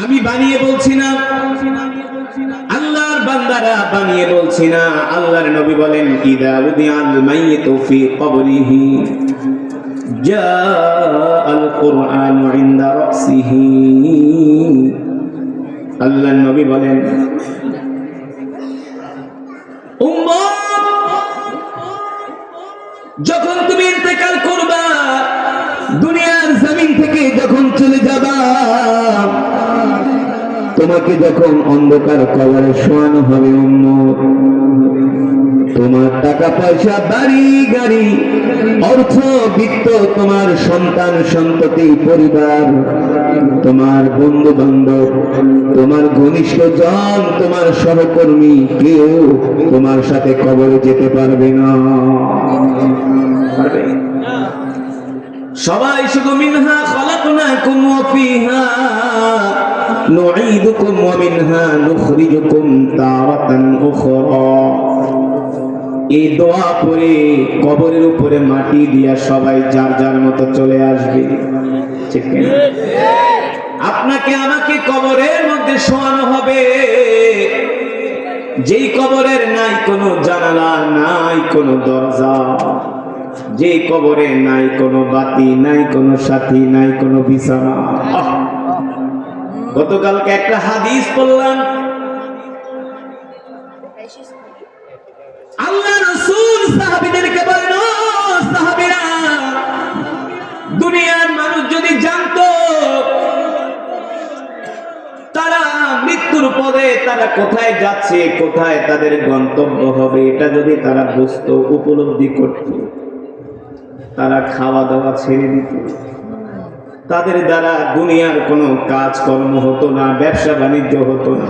আমি বানিয়ে বলছি না, আল্লাহর বান্দারা বানিয়ে বলছি না। আল্লাহর নবী বলেন ইদা উদিয়াল মাইয়িতু ফি কবরিহি জাআল কুরআনু ইনদা রাসিহি। আল্লাহর নবী বলেন উম্মত, যখন তুমি ইন্তেকাল করবা, দুনিয়ার জমিন থেকে যখন চলে যাবা, তোমাকে যখন অন্ধকার কবরে শোয়ানো হবে উম্মত, তোমার টাকা পয়সা, বাড়ি গাড়ি, অর্থ বিত্ত, তোমার সন্তান সন্ততি, পরিবার, তোমার বন্ধু বান্ধব, তোমার ঘনিষ্ঠ জন, তোমার সহকর্মী, কেউ তোমার সাথে কবরে যেতে পারবে না। পারবে? সবাই শুধু মিনহা খালাকনাকুম ওয়া ফিহা নুঈদুকুম ওয়া মিনহা নুখরিজুকুম তারাতান উখরা। এই দোয়া পড়ে কবরের উপরে মাটি দিয়া সবাই যার যার মতো চলে আসবে। ঠিক না? আপনাকে আমাকে কবরের মধ্যে শোয়ানো হবে, যেই কবরের নাই কোনো জানালা, নাই কোনো দরজা, যে কবরে নাই কোনো বাতি, নাই কোনো সাথী, নাই কোনো বিছানা। গতকালকে একটা হাদিস পড়লাম, আল্লাহ রাসূল সাহাবীদেরকে বলেন, ও সাহাবীরা, দুনিয়ার মানুষ যদি জানতো তারা মৃত্যুর পরে তারা কোথায় যাচ্ছে, কোথায় তাদের গন্তব্য হবে, এটা যদি তারা বুঝতো, উপলব্ধি করত, তারা খাওয়া দাওয়া ছেড়ে দিত। তাদের দ্বারা দুনিয়ার কোনো কাজকর্ম হতো না, ব্যবসা বাণিজ্য হতো না।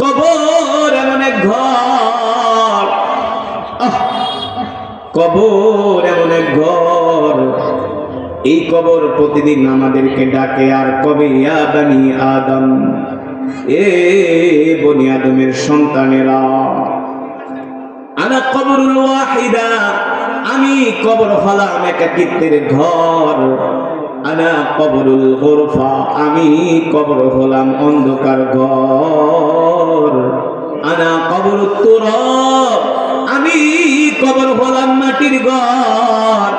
কবর এমন এক ঘর, কবর এমন এক ঘর, এই কবর প্রতিদিন আমাদেরকে ডাকে আর কবে, ইয়া বনি আদম, এ বনি আদমের সন্তানেরা, আনা কবরুল ওয়াহিদা, আমি কবর হলাম একাকিত্বের ঘর, আনা কবরুল গুরফা, আমি কবর হলাম অন্ধকার ঘর, আনা কবরুত তুরাব, আমি কবর হলাম মাটির ঘর।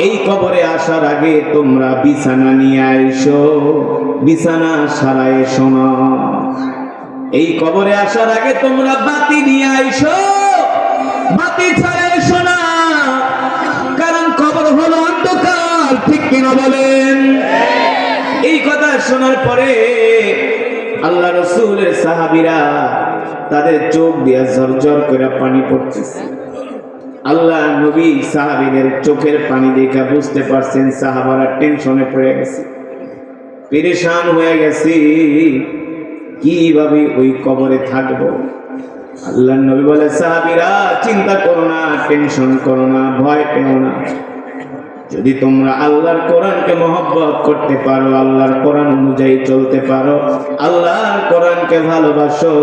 এই কবরে আসার আগে তোমরা বিছানা নিয়ে আইসো, বিছানা সারায় শোনা। এই কবরে আসার আগে তোমরা বাতি নিয়ে আইসো, বাতি ছাড়ায় শোনা, কারণ কবর হলো অন্ধকার। ঠিক কিনা বলেন? এই কথা শোনার পরে আল্লাহ রাসূলের সাহাবীরা তাদের চোখ দিয়া ঝরঝর করে পানি পড়তেছে। আল্লাহ নবী সাহাবীদের চোখের পানি দেখে বুঝতে পারছেন সাহাবারা টেনশনে পড়ে গেছে, পেরেশান হয়ে গেছে, কিভাবে ওই কবরে থাকবো। আল্লাহ নবী বলে, সাহাবীরা চিন্তা করো না, টেনশন করো না, ভয় পেও না। যদি তোমরা আল্লাহর কোরআনকে মহব্বত করতে পারো, আল্লাহর কোরআন অনুযায়ী চলতে পারো, আল্লাহর কোরআনকে ভালোবাসো,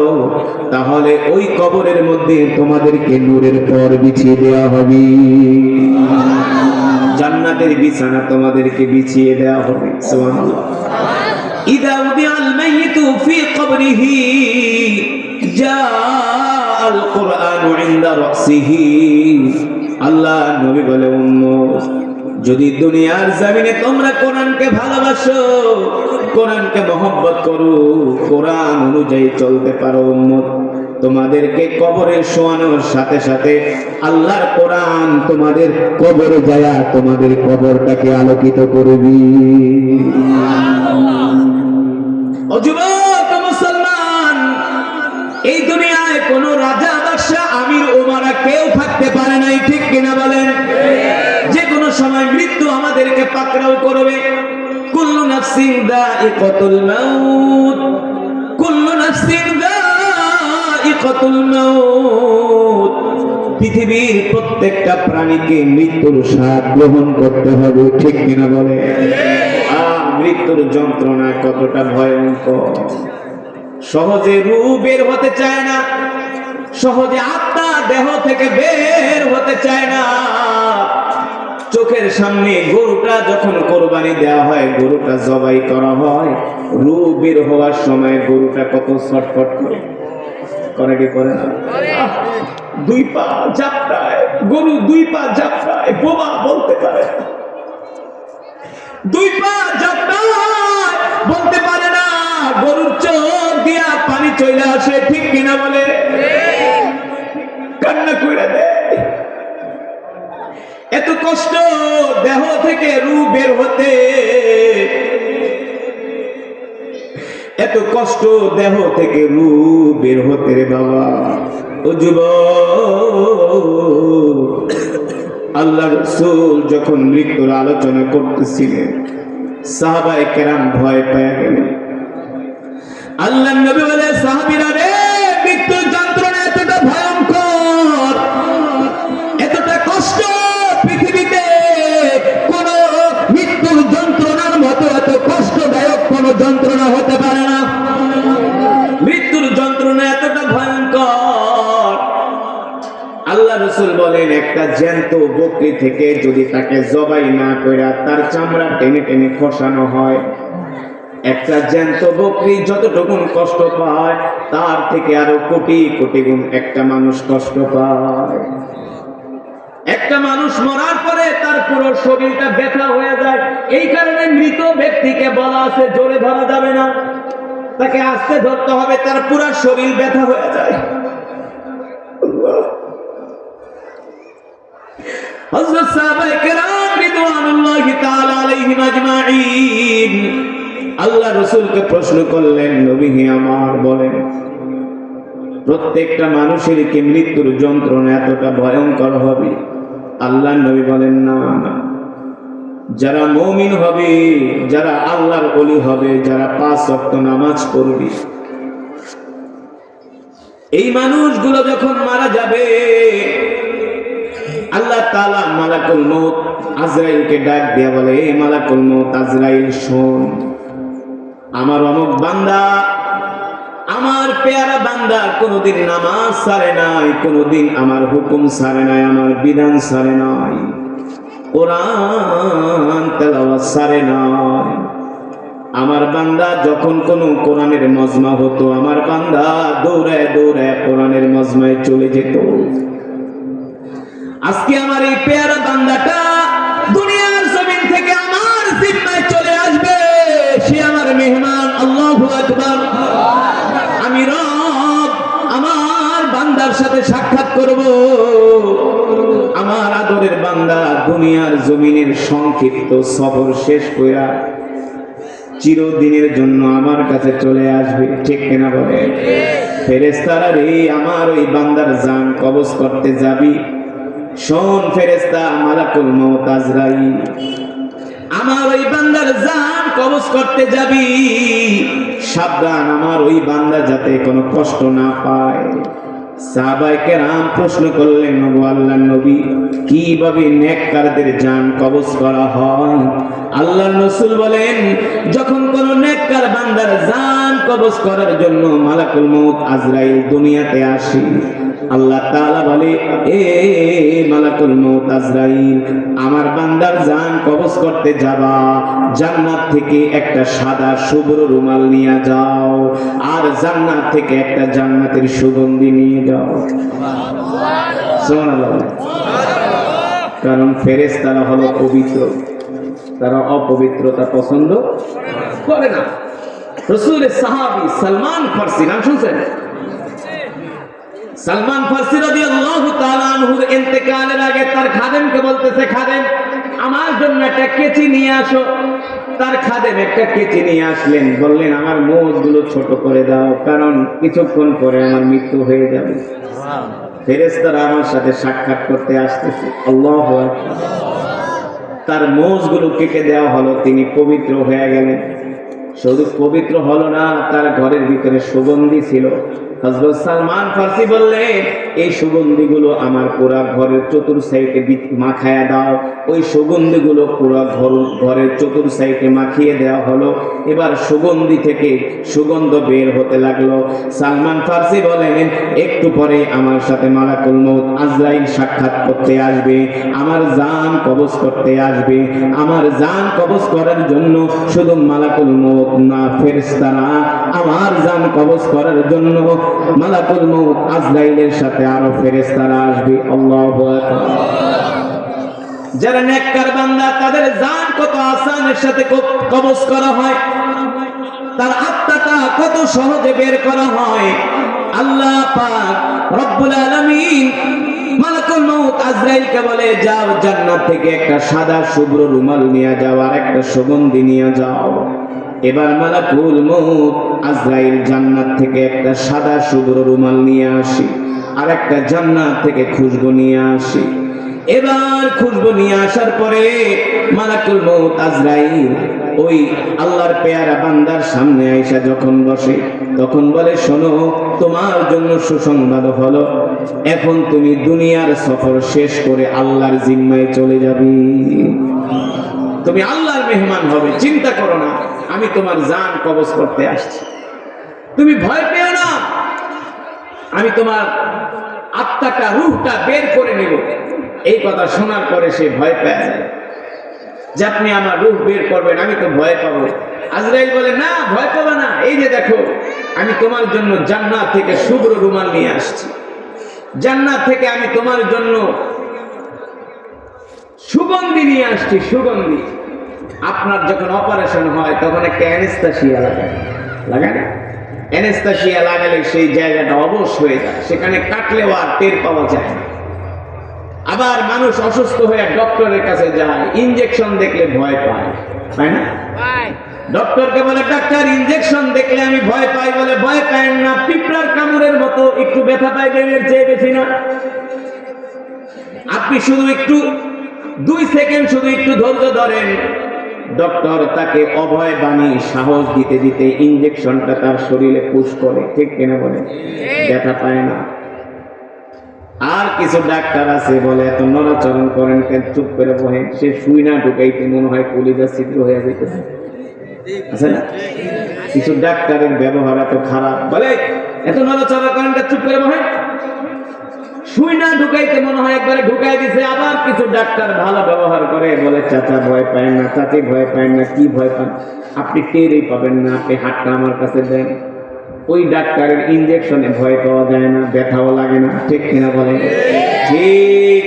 তাহলে ওই কবরের মধ্যে তোমাদেরকে নূরের পর বিছিয়ে দেওয়া হবে, জান্নাতের বিছানা তোমাদেরকে বিছিয়ে দেওয়া হবে। সুবহানাল্লাহ। ইদা উদিয়াল মাইয়িতু ফি কবরিহি জাআল কুরআনু ইনদা রাসিহি। আল্লাহ নবী বলে, উম্মত, যদি দুনিয়ার জমিনে তোমরা কোরআনকে ভালোবাসো, কোরআনকে মহব্বত করো, কোরআন অনুযায়ী চলতে পারো, উম্মত, তোমাদেরকে কবরে শোয়ানোর সাথে সাথে আল্লাহর কোরআন তোমাদের কবরে যায়া তোমাদের কবরটাকে আলোকিত করবি। ও যুবক মুসলমান, এই দুনিয়ায় কোন রাজা, বাদশা, আমির, ওমারা কেউ থাকতে পারে নাই। ঠিক কিনা বলেন? যে কোনো সময় মৃত্যু আমাদেরকে পাকড়াও করবে। কুল্লু নাফসিন যায়িকাতুল মাউত, কুল্লু নাফসিন যায়িকাতুল মাউত। পৃথিবীর প্রত্যেকটা প্রাণীকে মৃত্যুর স্বাদ গ্রহণ করতে হবে। ঠিক কিনা বলে? মৃত্যুর যন্ত্রণা কতটা ভয়ঙ্কর, সহজে রূহ বের হতে চায় না, সহজে আত্মা দেহ থেকে বের হতে চায় না। চোখের সামনে গরুটা যখন কোরবানি দেওয়া হয়, গরুটা জবাই করা হয়, রূহ বের হওয়ার সময় গরুটা কত ছটফট করে কি করে না? দুই পা ঝাপটায় গরু, দুই পা ঝাপটায়, বোমা বলতে পারে না। দুই পা ঝাপটায় বলতে পারে না, গরুর চোখ দিয়া পানি চলে আসে, ঠিক কিনা বলে? কান্না করে দেয়। এত কষ্ট দেহ থেকে রূহ বের হতে, এত কষ্ট দেহ থেকে রূহ বের হতে রে বাবা। ও যুবক, আল্লাহ রাসূল যখন মৃত্যুর আলোচনা করতেছিলেন, সাহাবায়ে কেরাম ভয় পেয়ে গেলেন। আল্লাহর নবী বলে, সাহাবীরা রে, মৃত্যুর যন্ত্রণা এতটা ভয়ঙ্কর, এতটা কষ্ট পৃথিবীতে কোন মৃত্যুর যন্ত্রণার মতো এত কষ্টদায়ক কোন যন্ত্রণা হতে পারে না। মৃত্যুর যন্ত্রণা এতটা ভয়ঙ্কর। আল্লাহ রাসূল বলেন, একটা জ্যান্ত বকরি থেকে যদি তাকে জবাই না কইরা তার চামড়া টেনে টেনে খসানো হয়, একটা জ্যান্ত বকরি যতটুকু কষ্ট পায় তার থেকে আরো কোটি কোটি গুণ একটা মানুষ কষ্ট পায়। একটা মানুষ মরার পরে তার পুরো শরীরটা ব্যথা হয়ে যায়। এই কারণে মৃত ব্যক্তিকে বলা আছে জোরে ধরা যাবে না, তাকে আস্তে ধরতে হবে, তার পুরো শরীর ব্যথা হয়ে যায়। হযরত সাহাবায়ে কেরাম রিদওয়ানুল্লাহি তাআলা আলাইহিম আজমাইন আল্লাহ রাসূলকে প্রশ্ন করলেন, নবী হে আমার, বলেন প্রত্যেকটা মানুষের কি মৃত্যুর যন্ত্রণা এতটা ভয়ঙ্কর হবে? আল্লাহ নবী বলেন, না না, যারা মুমিন হবে, যারা আল্লাহর ওলি হবে, যারা 5 ওয়াক্ত নামাজ পড়বে, এই মানুষগুলো যখন মারা যাবে, আল্লাহ তাআলা মালাকুল মউত আজরাইলকে ডাক দিয়ে বলে, এই মালাকুল মউত আজরাইল, শোন, আমার অমুক বান্দা, আমার পেয়ারা বান্দা কোনদিন নামাজ ছাড়ে নাই, কোনদিন আমার হুকুম ছাড়ে নাই, আমার বিধান ছাড়ে নাই, কোরআন তেলাওয়াত ছাড়ে নাই। আমার বান্দা যখন কোন কোরআনের মজমা হতো, আমার বান্দা দৌড়ায় দৌড়ায় কোরআনের মজমায় চলে যেত। আজকে আমার এই পেয়ারা বান্দাটা দুনিয়ার জমিন থেকে আমার জিম্মায় চলে আসবে, সে আমার মেহমান। আল্লাহু আকবার। আমি রব আমার বান্দার সাথে সাক্ষাৎ করব। আমার আদরের বান্দা দুনিয়ার জমিনের সংক্ষিপ্ত সফর শেষ কইরা চিরদিনের জন্য আমার কাছে চলে আসবে, ঠিক কিনা বলে? ফেরেশতারা রে, আমার ওই বান্দার জান কবজ করতে যাবি, শোন ফেরেশতা মালাকুল মউত আজরাইল, আমার ওই বান্দার জান কবজ করতে যাবি, সাবধান, আমার ওই বান্দা যাতে কোনো কষ্ট না পায়। সাহাবায়ে কেরাম প্রশ্ন করলেন, ওগো আল্লাহর নবী, কিভাবে নেককারদের জান কবজ করা হয়? আল্লাহর রাসূল বলেন, যখন কোন নেককার বান্দার জান কবজ করার জন্য মালাকুল মউত আজরাইল দুনিয়াতে আসে, আল্লাহ তাআলা বলে, এ মালাকুল মউত আজরাইল, আমার বান্দার জান কবজ করতে যাবা, জান্নাত থেকে একটা সাদা শুভ্র রুমাল নিয়ে যাও, আর জান্নাত থেকে একটা জান্নাতের সুগন্ধি নিয়ে যাও। সুবহানাল্লাহ। কারণ ফেরেশতারা হলো পবিত্র, তারা অপবিত্রতা পছন্দ করে না। রাসূলের সাহাবী সালমান ফারসি, নাম শুনছেন? সালমান ফারসি রাদিয়াল্লাহু তাআলা আনহুর ইন্তেকালের আগে তার খাদেমকে বলতেছে, খাদেম আমার জন্য একটা কেচি নিয়ে আসো। তার খাদেম একটা কেচি নিয়ে আসলেন, বললেন আমার মোজগুলো ছোট করে দাও, কারণ কিছুক্ষণ পরে আমার মৃত্যু হয়ে যাবে। ফেরেশতারা আমার সাথে সাক্ষাৎ করতে আসতেছে। আল্লাহু আকবার। তার মোজগুলো কেটে দেওয়া হলো, তিনি পবিত্র হয়ে গেলেন। শুধু পবিত্র হলো না, তার ঘরের ভিতরে সুগন্ধি ছিল, হযরত সালমান ফার্সি বললেন, এই সুগন্ধিগুলো আমার পুরা ঘরের চতুর্থ সাইডে মাখায়া দাও। ওই সুগন্ধিগুলো পুরা ঘরের চতুর্থ সাইডে মাখিয়ে দেওয়া হলো। এবার সুগন্ধি থেকে সুগন্ধ বের হতে লাগলো। সালমান ফার্সি বলেন, একটু পরে আমার সাথে মালাকুল মউত আজরাইল সাক্ষাৎ করতে আসবে, আমার জান কবজ করতে আসবে। আমার জান কবজ করার জন্য শুধু মালাকুল মউত না, ফেরেশতারা আমার জান কবজ করার জন্য মালাকুল মউত আজরাইলের সাথে আরো ফেরেশতারা আসবে। আল্লাহু আকবার। যারা নেককার বান্দা তাদের জান কত আসানের সাথে কবজ করা হয়, তার আত্মাটা কত সহজে বের করা হয়। আল্লাহ পাক রব্বুল আলামিন মালাকুল মউত আজরাইলকে বলে, যাও জান্নাত থেকে একটা সাদা শুভ্র রুমাল নিয়ে যাও আর একটা সুগন্ধি নিয়ে যাও। এবার মালাকুল মউত আজরাইল জান্নাত থেকে একটা সাদা শুভ্র রুমাল নিয়ে আসি আর একটা জান্নাত থেকে খুশবু নিয়ে আসি। এবার খুশবু নিয়ে আসার পরে মালাকুল মউত আজরাইল ওই আল্লাহর পেয়ারা বান্দার সামনে আইসা যখন বসে, তখন বলে, শোনো, তোমার জন্য সুসংবাদ হলো, এখন তুমি দুনিয়ার সফর শেষ করে আল্লাহর জিম্মায় চলে যাবে। তুমি আল্লাহর মেহমান হবে, চিন্তা করো না, আমি তোমার জান কবজ করতে আসছি, তুমি ভয় পেও না, আমি তোমার আত্মাটা রূহটা বের করে নেব। এই কথা শোনার পরে সে ভয় পেয়ে যায় যে আপনি আমার রূহ বের করবেন, আমি তো ভয় পাবো। আজরাইল বলে, না, ভয় পাবে না, এই যে দেখো, আমি তোমার জন্য জান্নাত থেকে শুভ্র রুমাল নিয়ে আসছি, জান্নাত থেকে আমি তোমার জন্য সুগন্ধি নিয়ে আসছি, সুগন্ধি। আপনার যখন অপারেশন হয় তখন একটা অ্যানেস্থেসিয়া লাগায় না? অ্যানেস্থেসিয়া লাগালে সেই জায়গাটা অবশ হয়ে যায়, সেখানে কাটলেও আর টের পাওয়া যায় না। আবার মানুষ অসুস্থ হয়ে ডক্টরের কাছে যায়, ইনজেকশন দেখলে ভয় পায়, তাই না? ডক্টরকে বলে, ডাক্তার ইনজেকশন দেখলে আমি ভয় পাই। বলে, ভয় পায় না, পিঁপড়ার কামড়ের মতো একটু ব্যথা পাইবেন, এর চেয়ে বেশি না। আপনি শুধু একটু 2 সেকেন্ড শুধু একটু ধৈর্য ধরেন। ডক্টর তাকে অভয় বাণী সাহস দিতে দিতে ইনজেকশনটা তার শরীরে পুশ করে, ঠিক কিনা বলে? ব্যথা পায় না। আর কিছু ডাক্তার আছে বলে, এত নড়াচরণ করেন কেন, চুপ করে বহেন, সে সুই না ঢুকাইতে মনে হয় কলিজা ছিদ্র হয়ে যেতেছে, আছে না? কিছু ডাক্তারের ব্যবহার এত খারাপ, বলে এত নড়াচড়া করেন কেন, চুপ করে বহেন, সুই না ঢুকাইতে মনে হয় একবারে ঢুকাই দিছে। আবার কিছু ডাক্তার ভালো ব্যবহার করে, বলে চাচা ভয় পায় না, চাচি ভয় পায় না, কি ভয় পান, আপনি টেরই পাবেন না, আপনি হাতটা আমার কাছে দেন। ওই ডাক্তারের ইনজেকশনে ভয় পাওয়া যায় না, ব্যথাও লাগে না, ঠিক কিনা বলে? ঠিক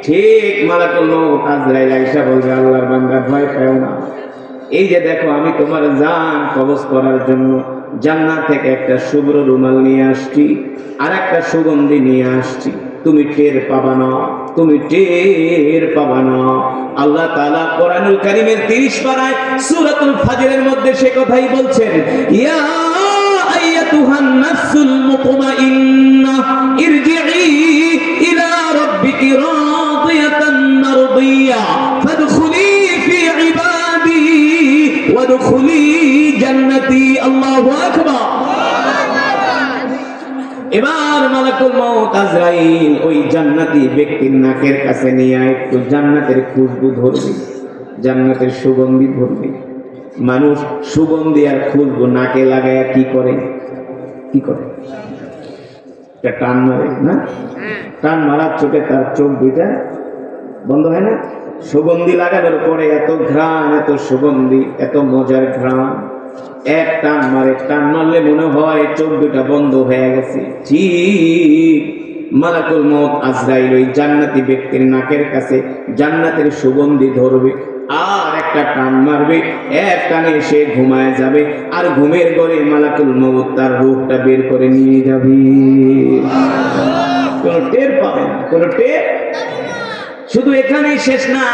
ঠিক। মালাকুল মউত আজরাইল আয়েশা বলবে, আল্লাহর বান্দা ভয় পাও না, এই যে দেখো, আমি তোমার জান কবজ করার জন্য জান্নাত থেকে একটা শুভ্র রুমাল নিয়ে আসছি আর একটা সুগন্ধি নিয়ে আসছি, তুমি টের পাবা না, তুমি টের পাবা না। আল্লাহ তাআলা কোরআনুল কারীমের 30 পারায় সূরাতুল ফাজরের মধ্যে সে কথাই বলছেন, ইয়া আইয়াতুহান নাফসুল মুতমাইন্নাহ ইরজিই ইলা রাব্বিকি রাদিয়াতান মারদিয়া ফাদখুলি ফি ইবাদি ওয়াদখুলি জান্নাতি। আল্লাহু আকবার। এবার মালাকুল মউত আজরাইল ওই জান্নাতি ব্যক্তির নাকের কাছে নিয়ে একটু জান্নাতের খুশবু ধরবে, জান্নাতের সুগন্ধি ধরবে। মানুষ সুগন্ধি আর খুশবু নাকে লাগায় কি করে? কি করে? টান মারে না? টান মারার চোটে তার চোখ দুইটা বন্ধ হয় না? সুগন্ধি লাগানোর পরে এত ঘ্রাণ, এত সুগন্ধি, এত মজার ঘ্রাণ, এক টান মারে, টান মারলে মনে হয় চোখ দুটা বন্ধ হয়ে গেছে। ঠিক মালাকুল মউত আজরাইল ওই জান্নাতি ব্যক্তির নাকের কাছে জান্নাতের সুগন্ধি ধরবে আর একটা টান মারবে, এক টানে সে ঘুমায় যাবে, আর ঘুমের ঘরে মালাকুল মউত তার রূহটা বের করে নিয়ে যাবে। কোনো টের পাবে না, কোনো টের। শুধু এখানেই শেষ না,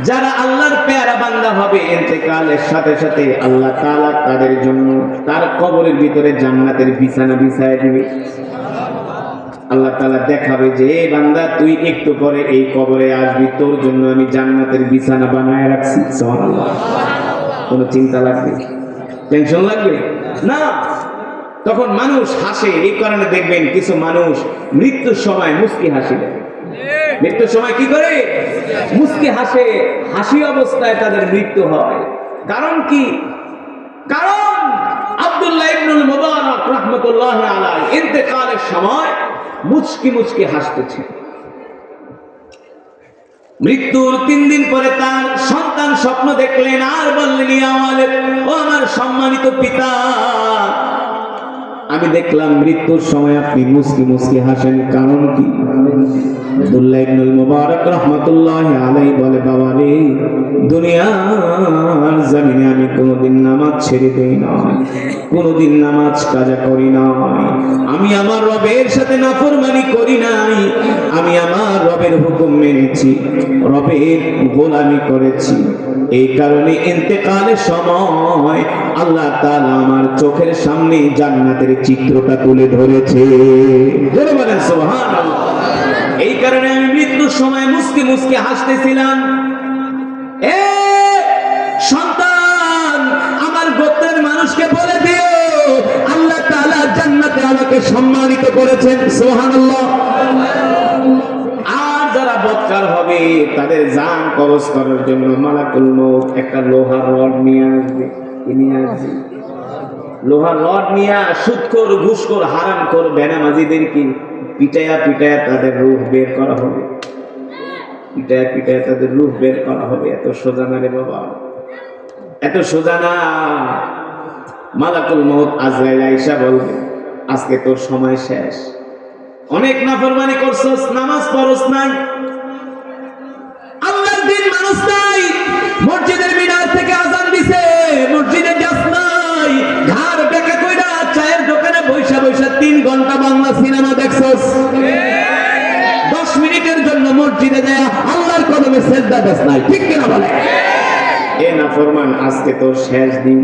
যারা আল্লাহর পেয়ারা বান্দা হবে, ইন্তেকালের সাথে সাথে আল্লাহ তাআলা তাদের জন্য তার কবরের ভিতরে জান্নাতের বিছানা বিছায় দিবে। আল্লাহ তাআলা দেখাবে যে, এ বান্দা, তুই একটু পরে এই কবরে আসবি, তোর জন্য আমি জান্নাতের বিছানা বানায় রাখছি। সুবহানাল্লাহ। কোনো চিন্তা লাগবে? টেনশন লাগবে না? তখন মানুষ হাসে। এই কারণে দেখবেন কিছু মানুষ মৃত্যুর সময় মুস্কি হাসি দেয়। মৃত্যুর সময় কি করে? মুস্কি হাসে। হাসি অবস্থায় তাদের মৃত্যু হয়। কারণ কি? কারণ আব্দুল্লাহ ইবনুল মুবারক রাহমাতুল্লাহি আলাইহি ইন্তেকালের সময় মুচকি মুচকি হাসতেছে। মৃত্যুর 3 দিন পরে তার সন্তান স্বপ্ন দেখলেন আর বললেন, ইয়া ওয়ালিদ, ও আমার সম্মানিত পিতা, আমি দেখলাম মৃত্যুর সময় আপনি মুস্কি মুস্কি হাসেন, কারণ কি? আব্দুল্লাহ ইবনুল মুবারক রাহমাতুল্লাহি আলাইহি বলে, বাবা রে, দুনিয়ার জমিনে আমি কোনোদিন নামাজ ছেড়ে দেই না, কোনোদিন নামাজ কাজা করি না, আমি আমার রবের সাথে নাফরমানি করি নাই, আমি আমার রবের হুকুম মেনেছি, রবের গোলামি করেছি। এই কারণে ইন্তেকালের সময় আল্লাহ তাআলা আমার চোখের সামনে জান্নাতের চিত্রটা তুলে ধরেছে। জোরে বলেন সুবহানাল্লাহ। এই কারণে আমি মৃত্যুর সময় মুস্কি মুস্কি হাসতেছিলাম। এ সন্তান, আমার গোত্রের মানুষকে বলে দিও আল্লাহ তাআলা জান্নাতে আমাকে সম্মানিত করেছেন। সুবহানাল্লাহ। আর যারা বদকার হবে তাদের জান কবজ করার জন্য মালাকুল মউত একটা লোহার রড নিয়ে আসবে। লোহার রড নিয়ে সুদখোর, ঘুষখোর, হারামখোর, বেনামাজিদেরকে পিটায়া পিটায়া তাদের রূহ বের করা হবে। পিটায়া পিটায়া তাদের রূহ বের করা হবে। এত সোজা না রে বাবা, এত সোজা না। মালাকুল মউত আজরাইল আয়েশা বলবে, আজকে তোর সময় শেষ, অনেক নাফরমানি করছস, নামাজ পড়ছ নাই, আল্লাহর দিন মানুষ নাই, মসজিদের মিনার থেকে আযান দিছে, মসজিদে যাস নাই, ঘর বেকা কইরা চায়ের দোকানে বইসা বইসা 3 ঘন্টা বাংলা সিনেমা দেখছস, 10 মিনিটের জন্য মসজিদে যায় আল্লাহর কদমে সিজদা দেস নাই, ঠিক কিনা বলে? এ নাফরমান, আজকে তোর শেষ দিন।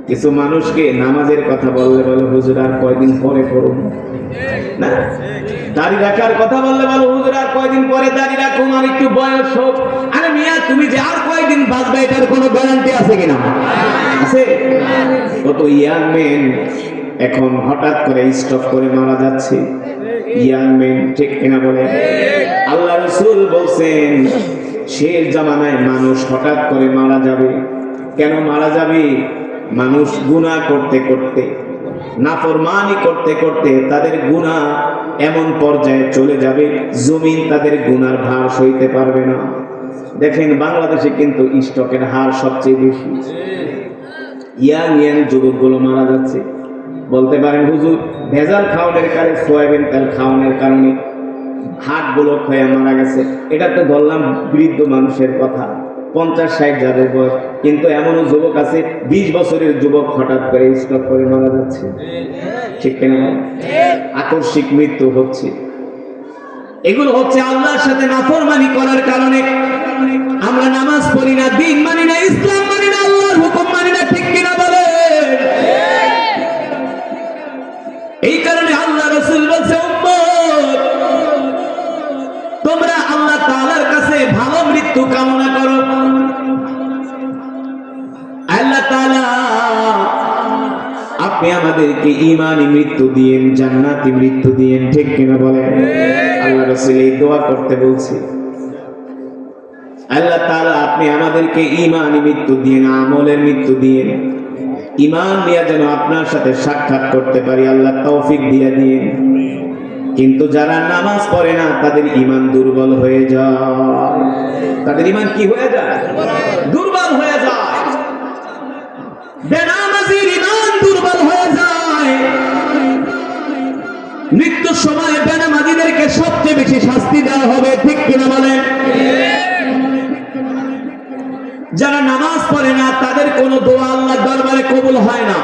কিছু মানুষকে নামাজের কথা বললে বলে, হুজুর আর কয়দিন পরে করুন না। দাড়ি রাখার কথা বললে বলে, হুজুর আর কয়দিন পরে দাড়ি রাখুন, আর একটু বয়স হোক। আরে মিয়া, তুমি যে আর কয়দিন বাঁচবে এটার কোনো গ্যারান্টি আছে কিনা? আছে? কত ইয়াং মেন এখন হঠাৎ করে স্ট্রোক করে মারা যাচ্ছে। ইয়াং মেন, ঠিক কিনা বলে? আল্লাহ রাসূল বলছেন শেষ জামানায় মানুষ হঠাৎ করে মারা যাবে। কেন মারা যাবে? মানুষ গুনাহ করতে করতে, নাফরমানি করতে করতে তাদের গুনাহ এমন পর্যায়ে চলে যাবে, জমিন তাদের গুনার ভার সইতে পারবে না। দেখেন বাংলাদেশে কিন্তু স্ট্রোকের হার সবচেয়ে বেশি। ইয়াং ইয়াং যুবকগুলো মারা যাচ্ছে। বলতে পারেন হুজুর, ভেজাল খাওয়ানোর কারণে, সয়াবিন তেল খাওয়ানোর কারণে হার্ট ব্লক হয়ে মারা গেছে। এটা তো বললাম বৃদ্ধ মানুষের কথা, 50-60 যাদের বয়স, কিন্তু এমনও যুবক আছে 20 বছরের যুবক হঠাৎ করে স্ট্রোক করে মারা যাচ্ছে, ঠিক কিনা? আকস্মিক মৃত্যু হচ্ছে। এগুলো হচ্ছে আল্লাহর সাথে নাফরমানি করার কারণে। আমরা নামাজ পড়ি না, দিন মানি না, ইসলাম মানি না, আল্লাহর হুকুম মানি না, ঠিক কিনা বলে? এই কারণে আল্লাহ রাসূল বলছে, উম্মত, তোমরা আল্লাহ তাআলার কাছে ভালো মৃত্যু কামনা করো। আল্লাহ তাআলা আপনি আমাদেরকে ঈমানি মৃত্যু দিয়েন, জান্নাতি মৃত্যু দিয়েন, ঠিক কিনা বলেন? আল্লাহ রাসূল এই দোয়া করতে বলছে, আল্লাহ তাআলা আপনি আমাদেরকে ঈমানি মৃত্যু দিয়েন, আমলের মৃত্যু দিয়েন, ঈমান নিয়ে যেন আপনার সাথে সাক্ষাৎ করতে পারি, আল্লাহ তৌফিক দিয়ে দিয়েন। কিন্তু যারা নামাজ পড়ে না তাদের ঈমান দুর্বল হয়ে যায়। তাদের ঈমান কি হয়ে যায়? দুর্বল হয়ে যায়। বেনামাজির ঈমান দুর্বল হয়ে যায়। মৃত্যুর সময় বেনামাজিদেরকে সবচেয়ে বেশি শাস্তি দেওয়া হবে, ঠিক কিনা বলেন? যারা নামাজ পড়ে না তাদের কোনো দোয়া আল্লাহর দরবারে কবুল হয় না।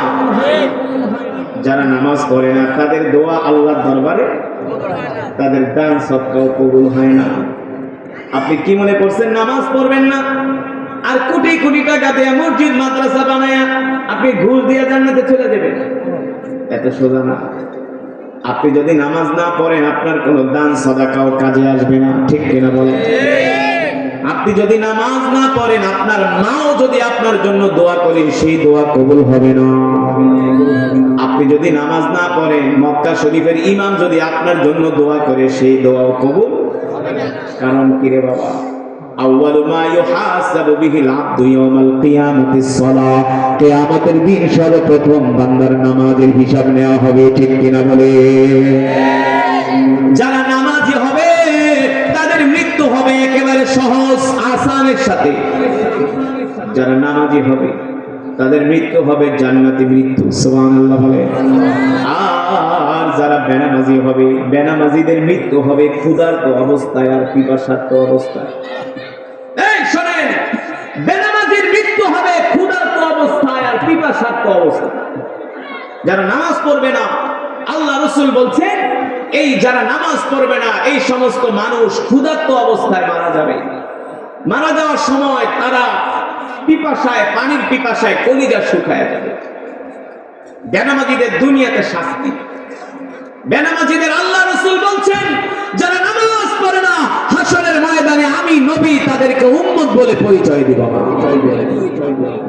যারা নামাজ পড়ে না তাদের দোয়া আল্লাহর দরবারে, তাদের দান সদকাও কবুল হয় না। আপনি কি মনে করছেন নামাজ পড়বেন না আর কোটি কোটি টাকা দিয়ে মসজিদ মাদ্রাসা বানায়া আপনি ঘুষ দিয়ে জান্নাতে চলে যাবেন? এত সোজা না। আপনি যদি নামাজ না পড়েন আপনার কোনো দান সাদাকাও কাজে আসবে না, ঠিক কিনা বলেন? আপনি যদি নামাজ না পড়েন, আপনার মাও যদি আপনার জন্য দোয়া করে, সেই দোয়া কবুল হবে না। আপনি যদি নামাজ না পড়েন, মক্কা শরীফের ইমাম যদি আপনার জন্য দোয়া করে, সেই দোয়াও কবুল হবে না। কারণ কি রে বাবা, আউয়ালু মা ইউহাসাবু বিহিল আবদু ইয়াউমাল কিয়ামাতিস সালাহ, কিয়ামতের দিন সর্বপ্রথম বান্দার নামাজের হিসাব নেওয়া হবে। ঠিক কিনা বলে? যারা নামাজি হবে তাদের মৃত্যু হবে একেবারে সহজ আসানের সাথে। যারা নামাজি হবে তাদের মৃত্যু হবে জান্নাতি মৃত্যু। সুবহানাল্লাহ বলে। আর যারা বেনামাজি হবে, বেনামাজিদের মৃত্যু হবে ক্ষুধার্ত অবস্থায় আর পিপাসার্ত অবস্থায়। এই শুনেন, বেনামাজির মৃত্যু হবে ক্ষুধার্ত অবস্থায় আর পিপাসার্ত অবস্থায়। যারা নামাজ পড়বে না, আল্লাহ রাসূল বলছেন, এই যারা নামাজ পড়বে না, এই সমস্ত মানুষ ক্ষুধার্ত অবস্থায় মারা যাবে। মারা যাওয়ার সময় তারা পিপাসায়, পানির পিপাসায় কলিজা শুকায় যাবে। বেনামাজিদের দুনিয়াতে শাস্তি। বেনামাজিদের আল্লাহ রাসূল বলছেন, যারা নামাজ পড়ে না, হাসরের ময়দানে আমি নবী তাদেরকে উম্মত বলে পরিচয় দিব।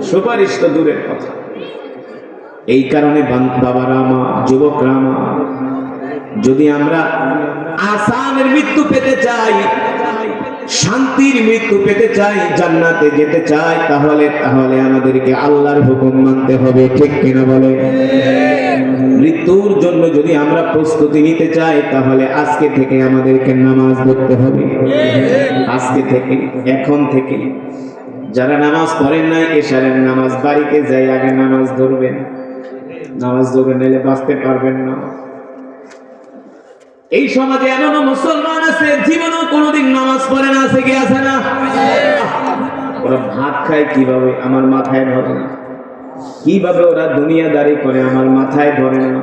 সুপারিশ তো দূরের কথা। এই কারণে বাবারা আমার, যুবকরা আমার, যদি আমরা আসানের মৃত্যু পেতে চাই, শান্তির মৃত্যু পেতে চাই, জান্নাতে যেতে চাই, তাহলে আমাদেরকে আল্লাহর হুকুম মানতে হবে। ঠিক কিনা বলে? মৃত্যুর জন্য যদি আমরা প্রস্তুতি নিতে চাই, তাহলে আজকে থেকে আমাদেরকে নামাজ পড়তে হবে। আজকে থেকে, এখন থেকে। যারা নামাজ পড়েন নাই, এশারের নামাজ বাড়িতে যাই আগে নামাজ ধরবেন। নামাজ ধরে নিলে বাঁচতে পারবেন না। এই সমাজে এমন মুসলমান আছে জীবনেও কোনোদিন নামাজ পড়ে না, আছে কি আছে না? ওরা ভাত খায় কিভাবে আমার মাথায় ধরে না। কিভাবে ওরা দুনিয়াদারি করে আমার মাথায় ধরে না।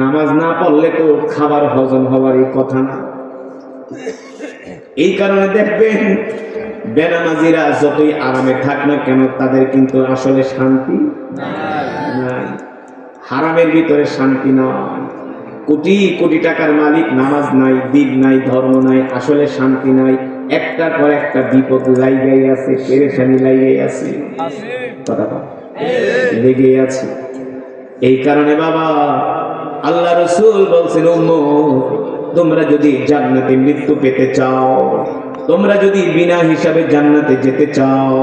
নামাজ না পড়লে তো খাবার হজম হওয়ারই কথা না। এই কারণে দেখবেন বেনামাজিরা যতই আরামে থাক না কেন, তাদের কিন্তু আসলে শান্তি নাই। হারামের ভিতরে শান্তি নয়। কোটি কোটি টাকার মালিক, নামাজ নাই, দিন নাই, ধর্ম নাই, আসলে শান্তি নাই। একটার পর একটা বিপদ লাইগাই আছে, পেরেশানি লাইগাই আছে, লেগে আছে। এই কারণে বাবা, আল্লাহ রাসূল বলছেন, উম্মত, তোমরা যদি জান্নাতে মৃত্যু পেতে চাও, তোমরা যদি বিনা হিসাবে জান্নাতে যেতে চাও,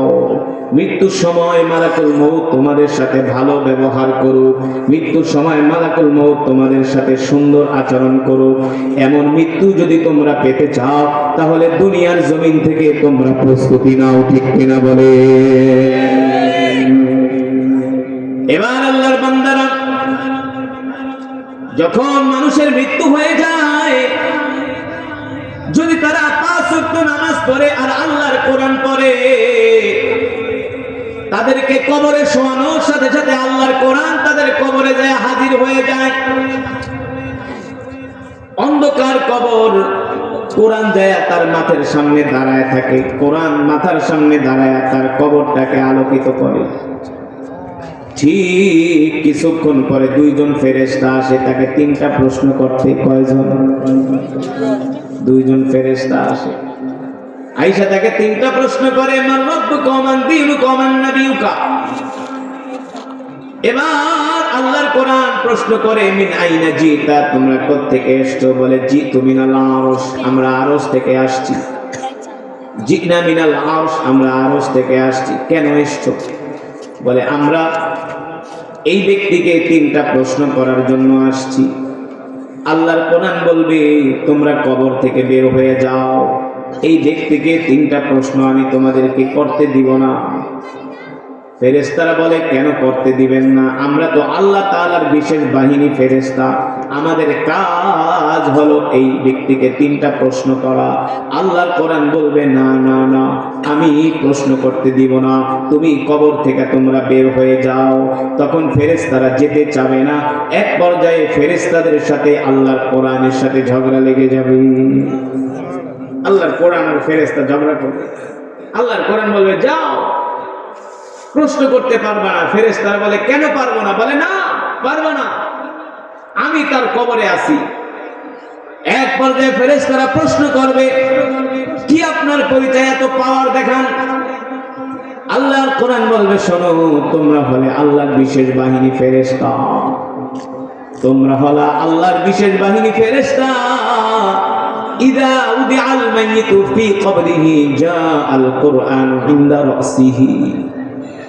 মৃত্যুর সময় মালাকুল মউত তোমাদের সাথে ভালো ব্যবহার করুক, মৃত্যুর সময় মালাকুল মউত তোমাদের সাথে সুন্দর আচরণ করুক, এমন মৃত্যু যদি তোমরা পেতে চাও, তাহলে দুনিয়ার জমিন থেকে তোমরা প্রস্তুতি নাও। ঠিক কিনা বলে? এবার আল্লাহর বান্দারা, যখন মানুষের মৃত্যু হয়ে যায়, যদি তারা 5 ওয়াক্ত নামাজ পড়ে আর আল্লাহর কোরআন পড়ে, তাদেরকে কবরে শোয়ানোর সাথে সাথে আল্লাহর কোরআন তাদের কবরে যায় হাজির হয়ে যায়। অন্ধকার কবর, কোরআন যায় তার মাথার সামনে দাঁড়ায় থাকে, কোরআন মাথার সামনে দাঁড়ায় তার কবরটাকে আলোকিত করে। ঠিক কিছুক্ষণ পরে 2 জন ফেরেশতা আসে তাকে 3টা প্রশ্ন করতে। কয়জন? 2 জন ফেরেশতা আসে, আয়েশা তাকে 3টা প্রশ্ন করে, মান রাব্বুকা ওয়া মান দীনুকা ওয়া মান নাবিয়ুকা। এবার আল্লাহর কোরআন প্রশ্ন করে, মিন আইনা জিতা, তোমরা কোথা থেকে এসেছো? বলে, জিতু মিনাল আরশ, আমরা আরশ থেকে আসছি। জিনা মিনাল আরশ, আমরা আরশ থেকে আসছি। কেন এসেছো? বলে, আমরা এই ব্যক্তিকে 3টা প্রশ্ন করার জন্য আসছি। আল্লাহর কোরআন বলবে, তোমরা কবর থেকে বের হয়ে যাও, এই ব্যক্তিকে 3টা প্রশ্ন আমি তোমাদেরকে করতে দিব না। ফেরেশতারা বলে, কেন করতে দিবেন না? আমরা তো আল্লাহ তাআলার বিশেষ বাহিনী ফেরেশতা, আমাদের কাজ হলো এই ব্যক্তিকে 3টা প্রশ্ন করা। আল্লাহর কোরআন বলবে, না না না, আমি প্রশ্ন করতে দিব না, তুমি কবর থেকে তোমরা বের হয়ে যাও। তখন ফেরেশতারা যেতে চাবে না। এক পর্যায়ে ফেরেশতাদের সাথে আল্লাহর কোরআনের সাথে ঝগড়া লেগে যাবে। আল্লাহর কোরআন আর ফেরেশতা ঝগড়া করবে। আল্লাহর কোরআন বলবে, যাও, প্রশ্ন করতে পারবা না। ফেরেশতারা বলে, কেন পারবো না? বলে, না পারবো না, আমি তার কবরে আছি। এক পর্যায়ে ফেরেশতারা প্রশ্ন করবে, কি আপনার পরিচয়, এত পাওয়ার দেখান? আল্লাহর কোরআন বলবে, শোনো, তোমরা হলে আল্লাহর বিশেষ বাহিনী ফেরেশতা, তোমরা হলা আল্লাহর বিশেষ বাহিনী ফেরেশতা। ইদা উদিআল মাইয়িতু ফি কবরিহি জাআল কুরআন ইনদা রাসিহি।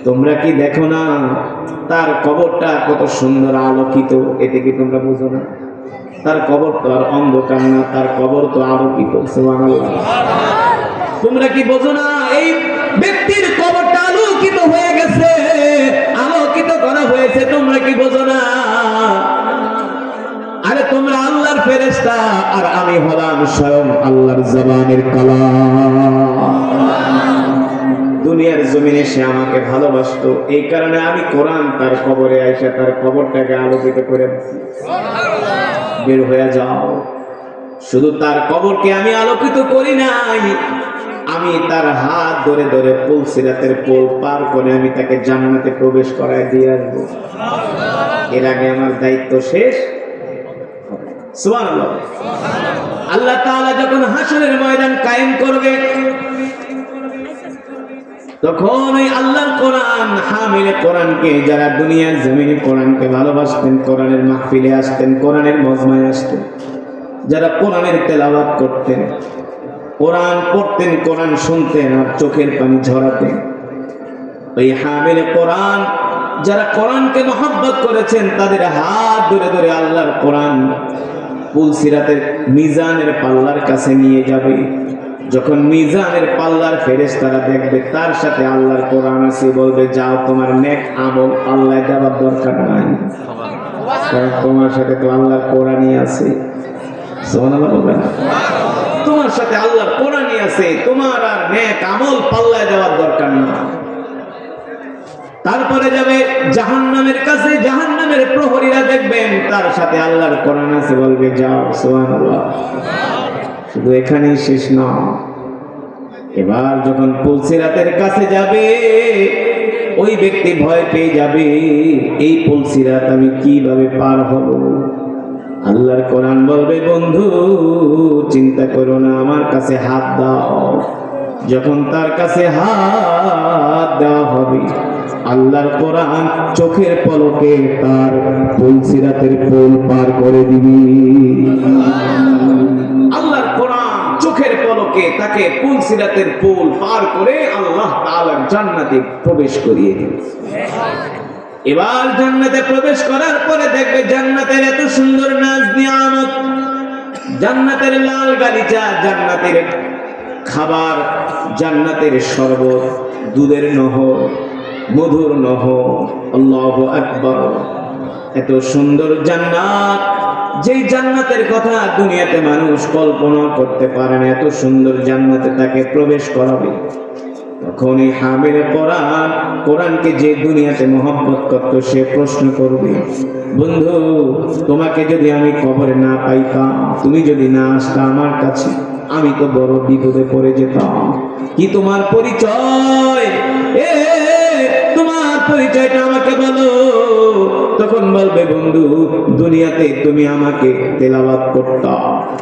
তোমরা কি দেখো না তার কবরটা কত সুন্দর আলোকিত? এতে কি তোমরা বুঝো না? তার কবর তো আর অন্ধকার না, তার কবর তো আলোকিত। সুবহানাল্লাহ। তোমরা কি বোঝো না এই ব্যক্তির কবরটা আলোকিত হয়ে গেছে, আলোকিত করা হয়েছে? তোমরা কি বোঝো না? আরে তোমরা আল্লাহর ফেরেশতা আর আমি হলাম স্বয়ং আল্লাহর জবানের কালাম। দুনিয়ার জমিনে সে আমাকে ভালোবাসতো, এই কারণে আমি কোরআন তার কবরে আইসা তার কবরটাকে আলোকিত করে দিয়েছি। বের হয়ে যাও। শুধু তার কবরকে আমি আলোকিত করি নাই, আমি তার হাত ধরে ধরে পুল সিরাতের পুল পার করে আমি তাকে জান্নাতে প্রবেশ করায় দিয়ে আসবো। এর আগে আমার দায়িত্ব শেষ। সুবহানাল্লাহ। আল্লাহ তাআলা যখন হাসরের ময়দান কায়েম করবে, তখন ওই আল্লাহর কোরআন হামিলে কোরআনকে, যারা দুনিয়ার জমিনে কোরআনকে ভালোবাসতেন, কোরআনের মাহফিলে আসতেন, কোরআনের মজমায় আসতেন, যারা কোরআনের তেলাওয়াত করতেন, কোরআন পড়তেন, কোরআন শুনতেন আর চোখের পানি ঝরাতেন, ওই হামিলে কোরআন যারা কোরআনকে মহব্বত করেছেন, তাদের হাত ধরে ধরে আল্লাহর কোরআন পুলসিরাতের মিজানের পাল্লার কাছে নিয়ে যাবে। যখন মিজানের পাল্লার ফেরেশতারা দেখবে তার সাথে আল্লাহর কোরআন আছে, বলবে, যাও, তোমার নেক আমল আল্লাহ দেওয়ার দরকার নাই, কারণ তোমার সাথে তো আল্লাহর কোরআনই আছে। সুবহানাল্লাহ বলবেন? তোমার সাথে আল্লাহর কোরআনই আছে, তোমার আর নেক আমল পাল্লায় দেওয়ার দরকার না। তারপরে যাবে জাহান্নামের কাছে, জাহান্নামের প্রহরীরা দেখবেন তার সাথে আল্লাহর কোরআন আছে, বলবে, যাও। সুবহানাল্লাহ। শুধু এখানেই শেষ না, এবার যখন পুলসিরাতের কাছে যাবে, ওই ব্যক্তি ভয় পেয়ে যাবে, এই পুলসিরাত আমি কিভাবে পার হব? আল্লাহর কোরআন বলবে, বন্ধু চিন্তা করো না, আমার কাছে হাত দাও। যখন তার কাছে হাত দেওয়া হবে, আল্লাহর কোরআন চোখের পলকে তার পুলসিরাতের পুল পার করে দিবি। আল্লাহর কোরআন চোখের পলকে তাকে পুলসিরাতের পুল পার করে আল্লাহ তাআলার জান্নাতে প্রবেশ করিয়ে দিবে। এবার জান্নাতে প্রবেশ করার পরে দেখবে জান্নাতের এত সুন্দর নাজ নিয়ামত, জান্নাতের লাল গালিচা, জান্নাতের খাবার, জান্নাতের শরবত, দুধের নহর, মধুর নহর। আল্লাহু আকবার। এত সুন্দর জান্নাত, যেই জান্নাতের কথা দুনিয়াতে মানুষ কল্পনা করতে পারে না, এত সুন্দর জান্নাতে তাকে প্রবেশ করাবে। তখন এই হামিলে কোরআন, কোরআনকে যে দুনিয়াতে মহব্বত করত, সে প্রশ্ন করবে, বন্ধু তোমাকে যদি আমি কবরে না পাইতাম, তুমি যদি না আসতা আমার কাছে, আমি তো বড় বিপদে পড়ে যেতাম। কি তোমার পরিচয়? তোমার পরিচয়টা আমাকে বলো। তখন বলবে, বন্ধু দুনিয়াতে তুমি আমাকে তেলাওয়াত করতা,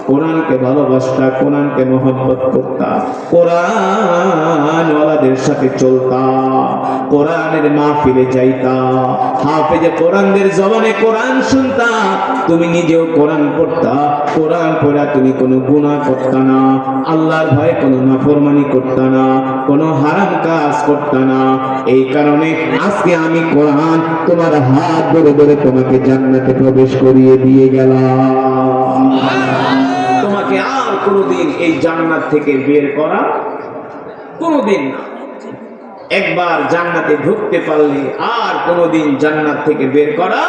কোরআনকে ভালোবাসতা, কোরআনকে মহব্বত করতা, কোরআন ওয়ালাদের সাথে চলতা, কোরআনের মাহফিলে যাইতা, হাফেজে কোরআনদের জবানে কোরআন শুনতা, তুমি নিজেও কোরআন পড়তা, কোরআন পড়া তুমি কোনো গুনাহ করতা না, আল্লাহর ভয়ে কোনো নাফরমানি করতা না, কোনো হারাম কাজ করতা না। এই কারণে আজকে আমি কোরআন তোমার হাত ধরে ধরে তোমাকে জান্নাতে প্রবেশ করিয়ে দিয়ে গেলাম। তোমাকে আর কোনোদিন এই জান্নাত থেকে বের করা কোনোদিন না। একবার জান্নাতে ঢুকতে পারলে আর কোনোদিন জান্নাত থেকে বের করা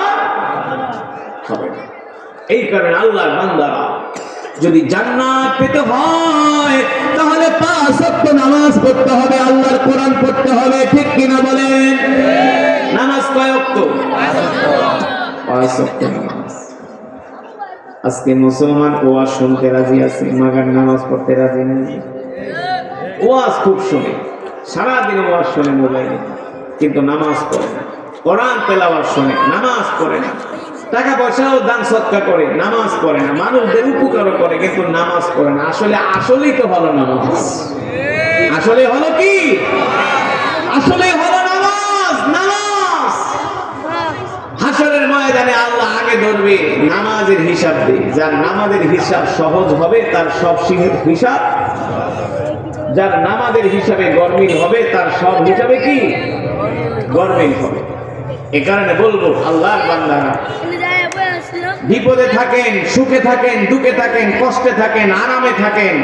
হবে না। এই কারণে আল্লাহর বান্দারা যদি জান্নাত পেতে হয় তাহলে 5 ওয়াক্ত নামাজ পড়তে হবে, আল্লাহর কোরআন পড়তে হবে, ঠিক কিনা বলেন? নামাজ কয় ওয়াক্ত? 5 ওয়াক্ত নামাজ। আজকে মুসলমান ওয়াজ শুনতে রাজি আছে, মাগার নামাজ পড়তে রাজি নেই। ওয়াজ খুব শুনে, সারাদিন ওয়াজ শুনে মোবাইলে, কিন্তু নামাজ পড়ে না। কোরআন তেলাওয়াত শুনে, নামাজ পড়ে না। টাকা পয়সাও দান সৎকার করে, নামাজ পড়ে না, মানুষদের উপকারও করে, কিন্তু নামাজ পড়ে না। আসলেই তো হলো নামাজ। আসলে হলো কি? আসলে হলো নামাজ। নামাজ হাসরের ময়দানে আল্লাহ আগে ধরবে, নামাজের হিসাব দিয়ে। যার নামাজের হিসাব সহজ হবে তার সব হিসাব, যার নামাজের হিসাবে গরমিল হবে তার সব হিসাবে কি গরমিল হবে। এ কারণে বলবো, আল্লাহর বান্দারা বিপদে থাকেন, সুখে থাকেন, দুঃখে থাকেন, কষ্টে থাকেন, আরামে থাকেন,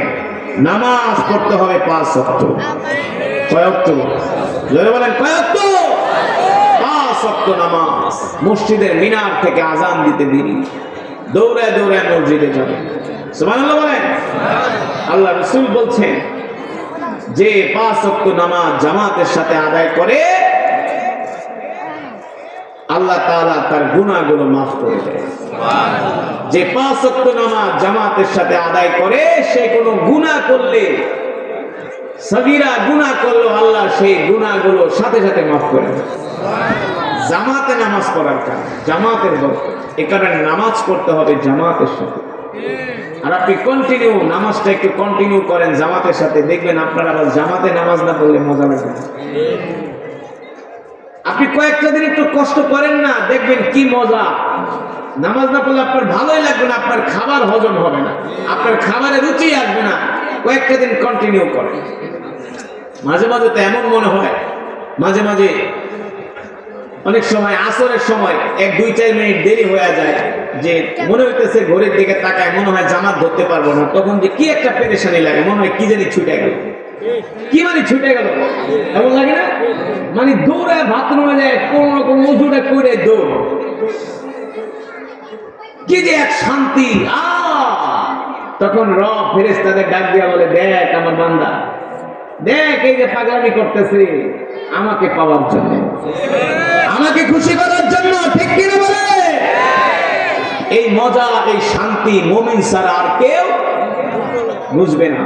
নামাজ পড়তে হবে 5 ওয়াক্ত। কয় ওয়াক্ত? জোরে বলেন, কয় ওয়াক্ত? 5 ওয়াক্ত নামাজ। মসজিদের মিনার থেকে আজান দিতে দেরি, দৌড়ায় দৌড়ায় মসজিদে যাবেন। সুবহানাল্লাহ বলেন। আল্লাহ রাসূল বলছেন যে 5 ওয়াক্ত নামাজ জামাতের সাথে আদায় করে আল্লাহ তাআলা তার গুনাহগুলো মাফ করে দেয়। যে 5 ওয়াক্ত নামাজ জামাতের সাথে আদায় করে, সে কোনো গুনাহ করলে, সগীরা গুনাহ করলো, আল্লাহ সেই গুনাহগুলো সাথে সাথে মাফ করে দেয়। জামাতে নামাজ পড়ার কাজ, জামাতের বরকত। এই কারণে নামাজ পড়তে হবে জামাতের সাথে। আর আপনি কন্টিনিউ নামাজটা একটু কন্টিনিউ করেন জামাতের সাথে, দেখবেন আপনার আবার জামাতে নামাজ না পড়লে মজা লাগবে। আপনি কয়েকটা দিন একটু কষ্ট করেন না, দেখবেন কি মজা। নামাজ না পড়লে আপনার ভালোই লাগবে না, আপনার খাবার হজম হবে না, আপনার খাবারে রুচি আসবে না। কয়েকটা দিন কন্টিনিউ করেন। মাঝে মাঝে তো এমন মনে হয়, মাঝে মাঝে অনেক সময় আসরের সময় 1-2-4 মিনিট দেরি হয়ে যায়, যে মনে হইতেছে ঘড়ির দিকে তাকায়, মনে হয় জামাত ধরতে পারবো না, তখন যে কি একটা পেরেশানি লাগে, মনে হয় কি জানি ছুটে গেল, কি মানে ছুটে গেল, এমন লাগে না? মানে দৌড়ায় বাথরুমে যায়, কোন রকম ওযুটা করে দৌড়, কি যে এক শান্তি। তখন রব ফেরেশতাদের ডাক দিয়া বলে, দেখ আমার বান্দা, দেখ এই যে পাগলামি করতেছে আমাকে পাওয়ার জন্য, আমাকে খুশি করার জন্য, ঠিক কিনা বলে? এই মজা, এই শান্তি মুমিন ছাড়া আর কেউ বুঝবে না,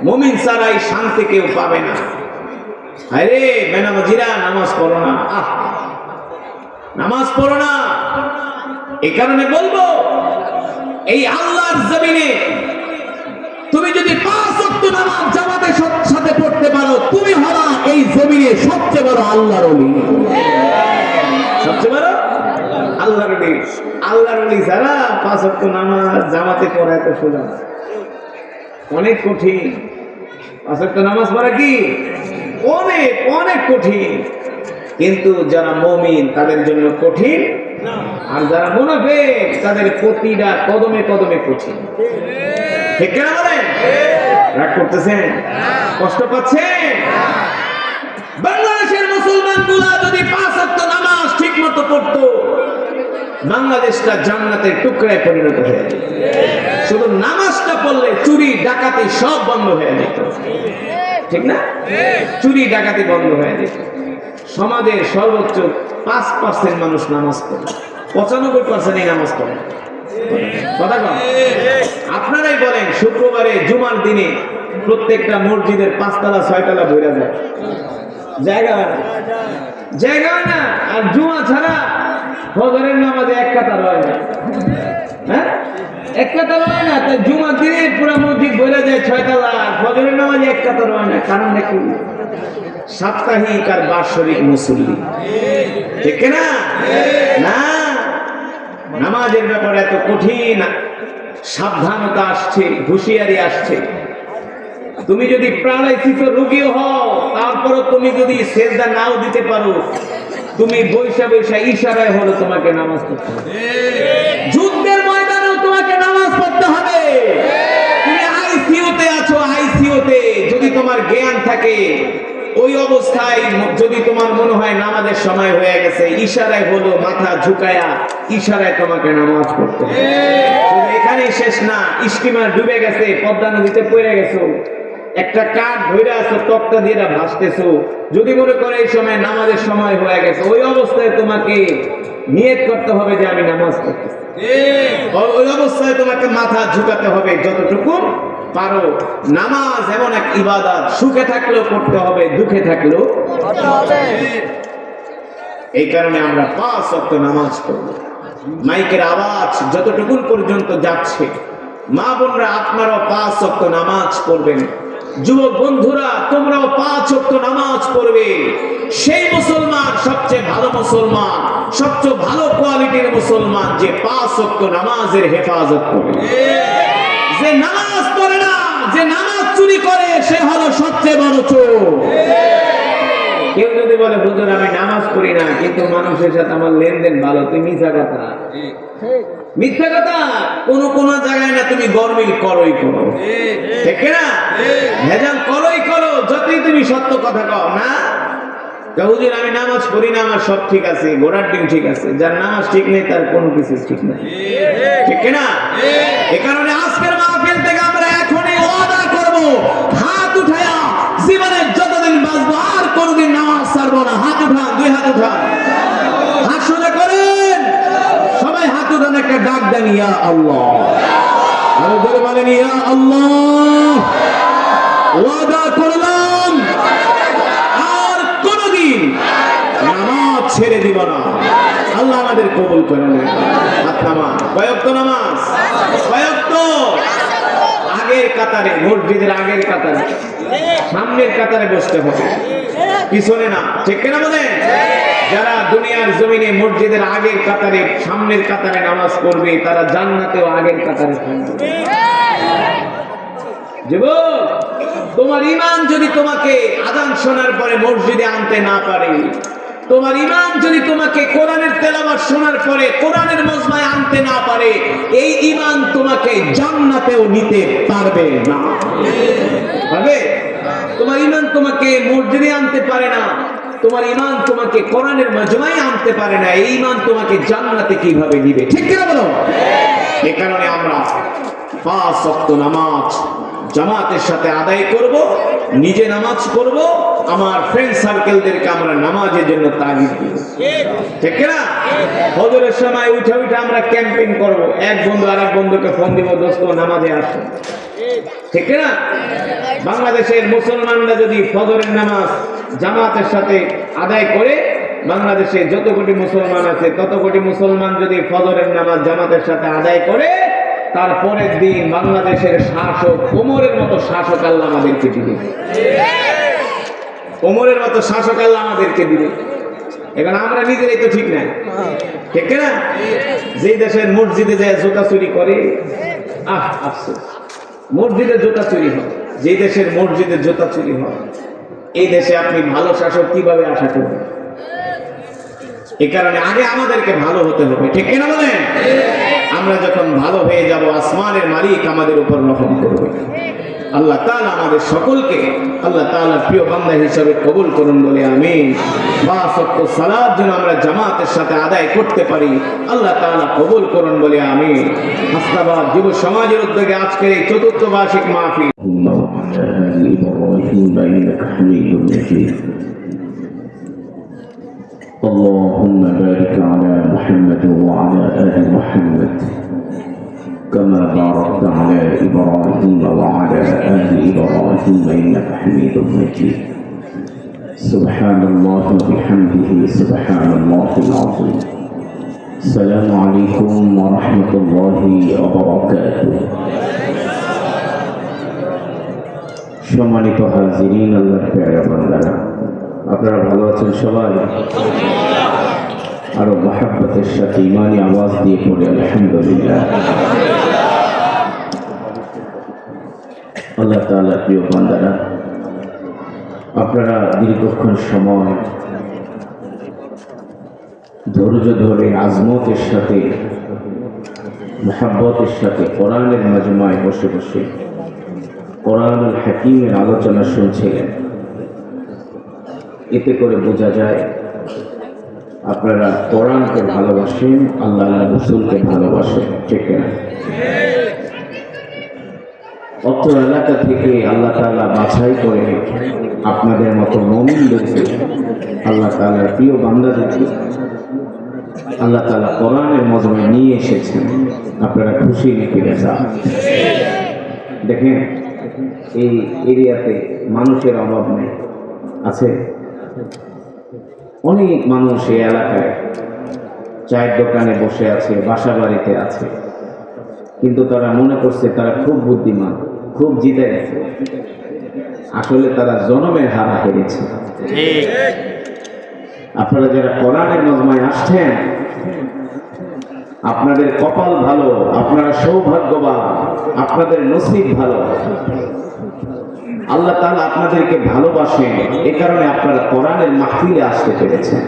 মুমিন ছাড়া এই শান্তি কেউ পাবে না। আরে বেনামাজিরা, নামাজ পড়ো না, নামাজ পড়ো না। এই কারণে বলবো, এই আল্লাহর জমিনে তুমি যদি 5 ওয়াক্ত নামাজ জামাতের সাথে পড়তে পারো, তুমি হলা এই জমিনে সবচেয়ে বড় আল্লাহর ওলি। সবচেয়ে বড় আল্লাহর ওলি। আল্লাহর ওলি যারা 5 ওয়াক্ত নামাজ জামাতে পড়া এত সোজা, অনেক কঠিন। 5 ওয়াক্ত নামাজ পড়া কি অনেক অনেক কঠিন, কিন্তু যারা মুমিন তাদের জন্য কঠিন, আর যারা মুনাফিক তাদের প্রতিটা কদমে কদমে কঠিন। ঠিক কিনা বলেন? রাগ করতেছেন? কষ্ট পাচ্ছেন? বাংলাদেশের মুসলমানগুলা যদি 5 ওয়াক্ত নামাজ ঠিক মতো পড়তো, বাংলাদেশটা জান্নাতের টুকরায় পরিণত হয়ে যেত। শুধু নামাজটা পড়লে চুরি ডাকাতি সব বন্ধ হয়ে যেত, ঠিক না? চুরি ডাকাতি বন্ধ হয়ে যেত। সমাজের সর্বোচ্চ 5% মানুষ নামাজ পড়ে, 95% এই নামাজ পড়ে। কথা কন? আপনারাই বলেন, শুক্রবারে জুমার দিনে প্রত্যেকটা মসজিদের 5 তলা 6 তলা ভরে যায়, জায়গা হয় না, জায়গা হয় না। আর জুমা ছাড়া ফজরের নামাজে 1 কাতার হয় না, হ্যাঁ 1 কাতার হয় না। তাই জুমার দিনে পুরো মসজিদ ভরে যায় 6 তলা, ফজরের নামাজে 1 কাতার হয় না। কারণ দেখুন, সাপ্তাহিক আর বার্ষিক মুসল্লি, ঠিক না? না, নামাজের ব্যাপারে এত কঠিন সাবধানতা আসছে, হুঁশিয়ারি আসছে। তুমি যদি প্যারালাইসিস রোগীও হও, তারপরও তুমি যদি সেজদা নাও দিতে পারো, তুমি বৈশা বৈশা ইশারায় হলো তোমাকে নামাজ পড়তে হবে। যুদ্ধের ময়দানেও তোমাকে নামাজ পড়তে হবে। তুমি আইসিইউতে আছো, আইসিইউতে যদি তোমার জ্ঞান থাকে, ওই অবস্থায় যদি তোমার মনে হয় নামাজের সময় হয়ে গেছে, ইশারায় হলো মাথা ঝুঁকায়া ইশারায় তোমাকে নামাজ পড়তে হবে। শুধু এখানেই শেষ না, স্টিমার ডুবে গেছে, পদ্মা নদীতে পড়ে গেছো, একটা কাঠ ধরে আছো, তক্তা দিয়ে ভাসতেছো, যদি মনে করে এই সময় নামাজের সময় হয়ে গেছে, ওই অবস্থায় তোমাকে নিয়ত করতে হবে যে আমি নামাজ পড়তেছি। ওই অবস্থায় তোমাকে মাথা ঝুঁকাতে হবে যতটুকু পারো। নামাজ এমন এক ইবাদত, সুখে থাকলেও করতে হবে, দুঃখে থাকলেও করতে হবে। এই কারণে আমরা 5 ওয়াক্ত নামাজ পড়ব। মাইকের আওয়াজ যতটুকু পর্যন্ত যাচ্ছে, মা বোনরা আপনারাও 5 ওয়াক্ত নামাজ পড়বেন। যুবক বন্ধুরা তোমরাও 5 ওয়াক্ত নামাজ পড়বে। সেই মুসলমান সবচেয়ে ভালো মুসলমান, সবচেয়ে ভালো কোয়ালিটির মুসলমান যে 5 ওয়াক্ত নামাজের হেফাজত করে। যে নামাজ পড়ে না, যে নামাজ চুরি করে, সে হলো সবচেয়ে বড় চোর। কেউ যদি বলে হুজুর আমি নামাজ পড়ি না কিন্তু মানুষের সাথে আমার লেনদেন ভালো, তুমি মিথ্যা কথা। মিথ্যা কথা। কোন জায়গায় না তুমি গরমিল করোই করো, ঠিক না? ভেজাল করোই করো, যতই তুমি সত্য কথা কও না। হুজুর আমি নামাজ পড়ি না, আমার সব ঠিক আছে, ঘোড়ার ডিম ঠিক আছে। যার নামাজ ঠিক নেই তার কোনো কিছু ঠিক নেই, ঠিক না? এ কারণে আজকের মাহফিল থেকে আমরা এখনই ওয়াদা করব, হাত উঠায়া জীবনে যতদিন বাঁচবো আর কোনদিন নামাজ ছাড়বো না। হাত উঠান, 2 হাত উঠান, হাত সোজা করেন, সবাই হাত উঠান, একটা ডাক দেন, ইয়া আল্লাহ। আরো জোরে বলেন ইয়া আল্লাহ। ওয়াদা করলাম আর কোনদিন নামাজ ছেড়ে দিব না। আল্লাহ আমাদের কবুল করে নেন। হাত নামাজ, কয়েকটা নামাজ, কয়েকটা আগের কাতারে, মসজিদের আগের কাতারে, সামনের কাতারে বসতে হবে, পিছনে না, ঠিক কিনা বলেন? যারা দুনিয়ার জমিনে মসজিদের আগের কাতারে, সামনের কাতারে নামাজ পড়বে তারা জান্নাতেও আগের কাতারে থাকবে। যুবক, তোমার ঈমান যদি তোমাকে আযান শোনার পরে মসজিদে আনতে না পারে, তোমার ঈমান যদি তোমাকে কোরআনের তেলাওয়াত শোনার পরে কোরআনের মজমায় আনতে না পারে, এই ঈমান তোমাকে জান্নাতেও নিতে পারবে না। পারবে? তোমার ঈমান তোমাকে মসজিদে আনতে পারে না, তোমার ঈমান তোমাকে কোরআনের মজমায় আনতে পারে না, এই ঈমান তোমাকে জান্নাতে কিভাবে নিবে? ঠিক কি না বলো? এই কারণে আমরা 5 ওয়াক্ত নামাজ জামাতের সাথে আদায় করব, নিজে নামাজ পড়ব, আমার ফ্রেন্ড সার্কেলদেরকে আমরা নামাজের জন্য তাগিদ দিব, ঠিক না? ফজরের সময় উঠে আমরা ক্যাম্পেইন করব, এক বন্ধু আরেক বন্ধুকে ফোন দিব, দোস্ত নামাজে আসো, ঠিক না? বাংলাদেশের মুসলমানরা যদি ফজরের নামাজ জামাতের সাথে আদায় করে, বাংলাদেশে যত কোটি মুসলমান আছে তত কোটি মুসলমান যদি ফজরের নামাজ জামাতের সাথে আদায় করে, তারপরের দিন বাংলাদেশের শাসক ওমরের মতো শাসক আল্লাহ আমাদেরকে দিবে। ওমরের মতো শাসক আল্লাহ আমাদেরকে দিবে। এখন আমরা নিজেরাই তো ঠিক নাই, ঠিক না? যে দেশের মসজিদে যায় জুতা চুরি করে, আফসোস, মসজিদে জুতা চুরি হয়, যে দেশের মসজিদে জুতা চুরি হয়, এই দেশে আপনি ভালো শাসক কিভাবে আশা করবেন? এই কারণে আগে আমাদেরকে ভালো হতে হবে, ঠিক কিনা বলেন? আমরা যখন ভালো হয়ে যাব, আসমানের মালিক আমাদের উপর রহম করবে। আল্লাহ তাআলা আমাদের সকলকে আল্লাহ তাআলার প্রিয় বান্দা হিসেবে কবুল করুন বলে আমিন। 5 ওয়াক্ত সালাত যেন আমরা জামাতের সাথে আদায় করতে পারি, আল্লাহ তাআলা কবুল করুন বলে আমিন। হাসনাবাদ যুব সমাজের উদ্যোগে আজকের এই ৪র্থ বার্ষিক মাহফিল। اللهم بارك على محمد وعلى آل محمد كما باركت على إبراهيم وعلى آل إبراهيم إنك حميد مجيد. سبحان الله وبحمده سبحان الله العظيم. السلام عليكم ورحمة الله وبركاته. সম্মানিত হাজিরিন, আল্লাহর প্রিয় বান্দারা, আপনারা ভালো আছেন সবাই? আরো মহব্বতের সাথে ইমানি আওয়াজ দিয়ে পড়ে আলহামদুলিল্লাহ। আল্লাহ তাআলার প্রিয় বান্দারা, আপনারা দীর্ঘক্ষণ সময় ধৈর্য ধরে আজমতের সাথে মহব্বতের সাথে কোরআনের মাজমায় বসে বসে কোরআনুল হাকিমের আলোচনা শুনছিলেন। এতে করে বোঝা যায় আপনারা কোরআনকে ভালোবাসেন, আল্লাহ রাসূলকে ভালোবাসেন, ঠিক না? অত্র এলাকা থেকে আল্লাহ তাআলা বাছাই করে আপনাদের মতো মুমিনদেরকে, আল্লাহ তাআলার প্রিয় বান্দাদেরকে আল্লাহ তাআলা কোরআনের মজমায় নিয়ে এসেছেন। আপনারা খুশি নাকি বেজা? দেখেন, এই এরিয়াতে মানুষের অভাব নেই, আছে অনেক মানুষ এই এলাকায় চায়ের দোকানে বসে আছে, বাসা বাড়িতে আছে, কিন্তু তারা মনে করছে তারা খুব বুদ্ধিমান, খুব জিতে গেছে। আসলে তারা জনমের হারা হেরেছে। আপনারা যারা কোরআনের মজমায় আসছেন, আপনাদের কপাল ভালো, আপনারা সৌভাগ্যবান, আপনাদের নসিব ভালো। আল্লাহ তাআলা আপনাদেরকে ভালোবাসেন, এ কারণে আপনারা কোরআনের মাহফিলে আসতে পেরেছেন,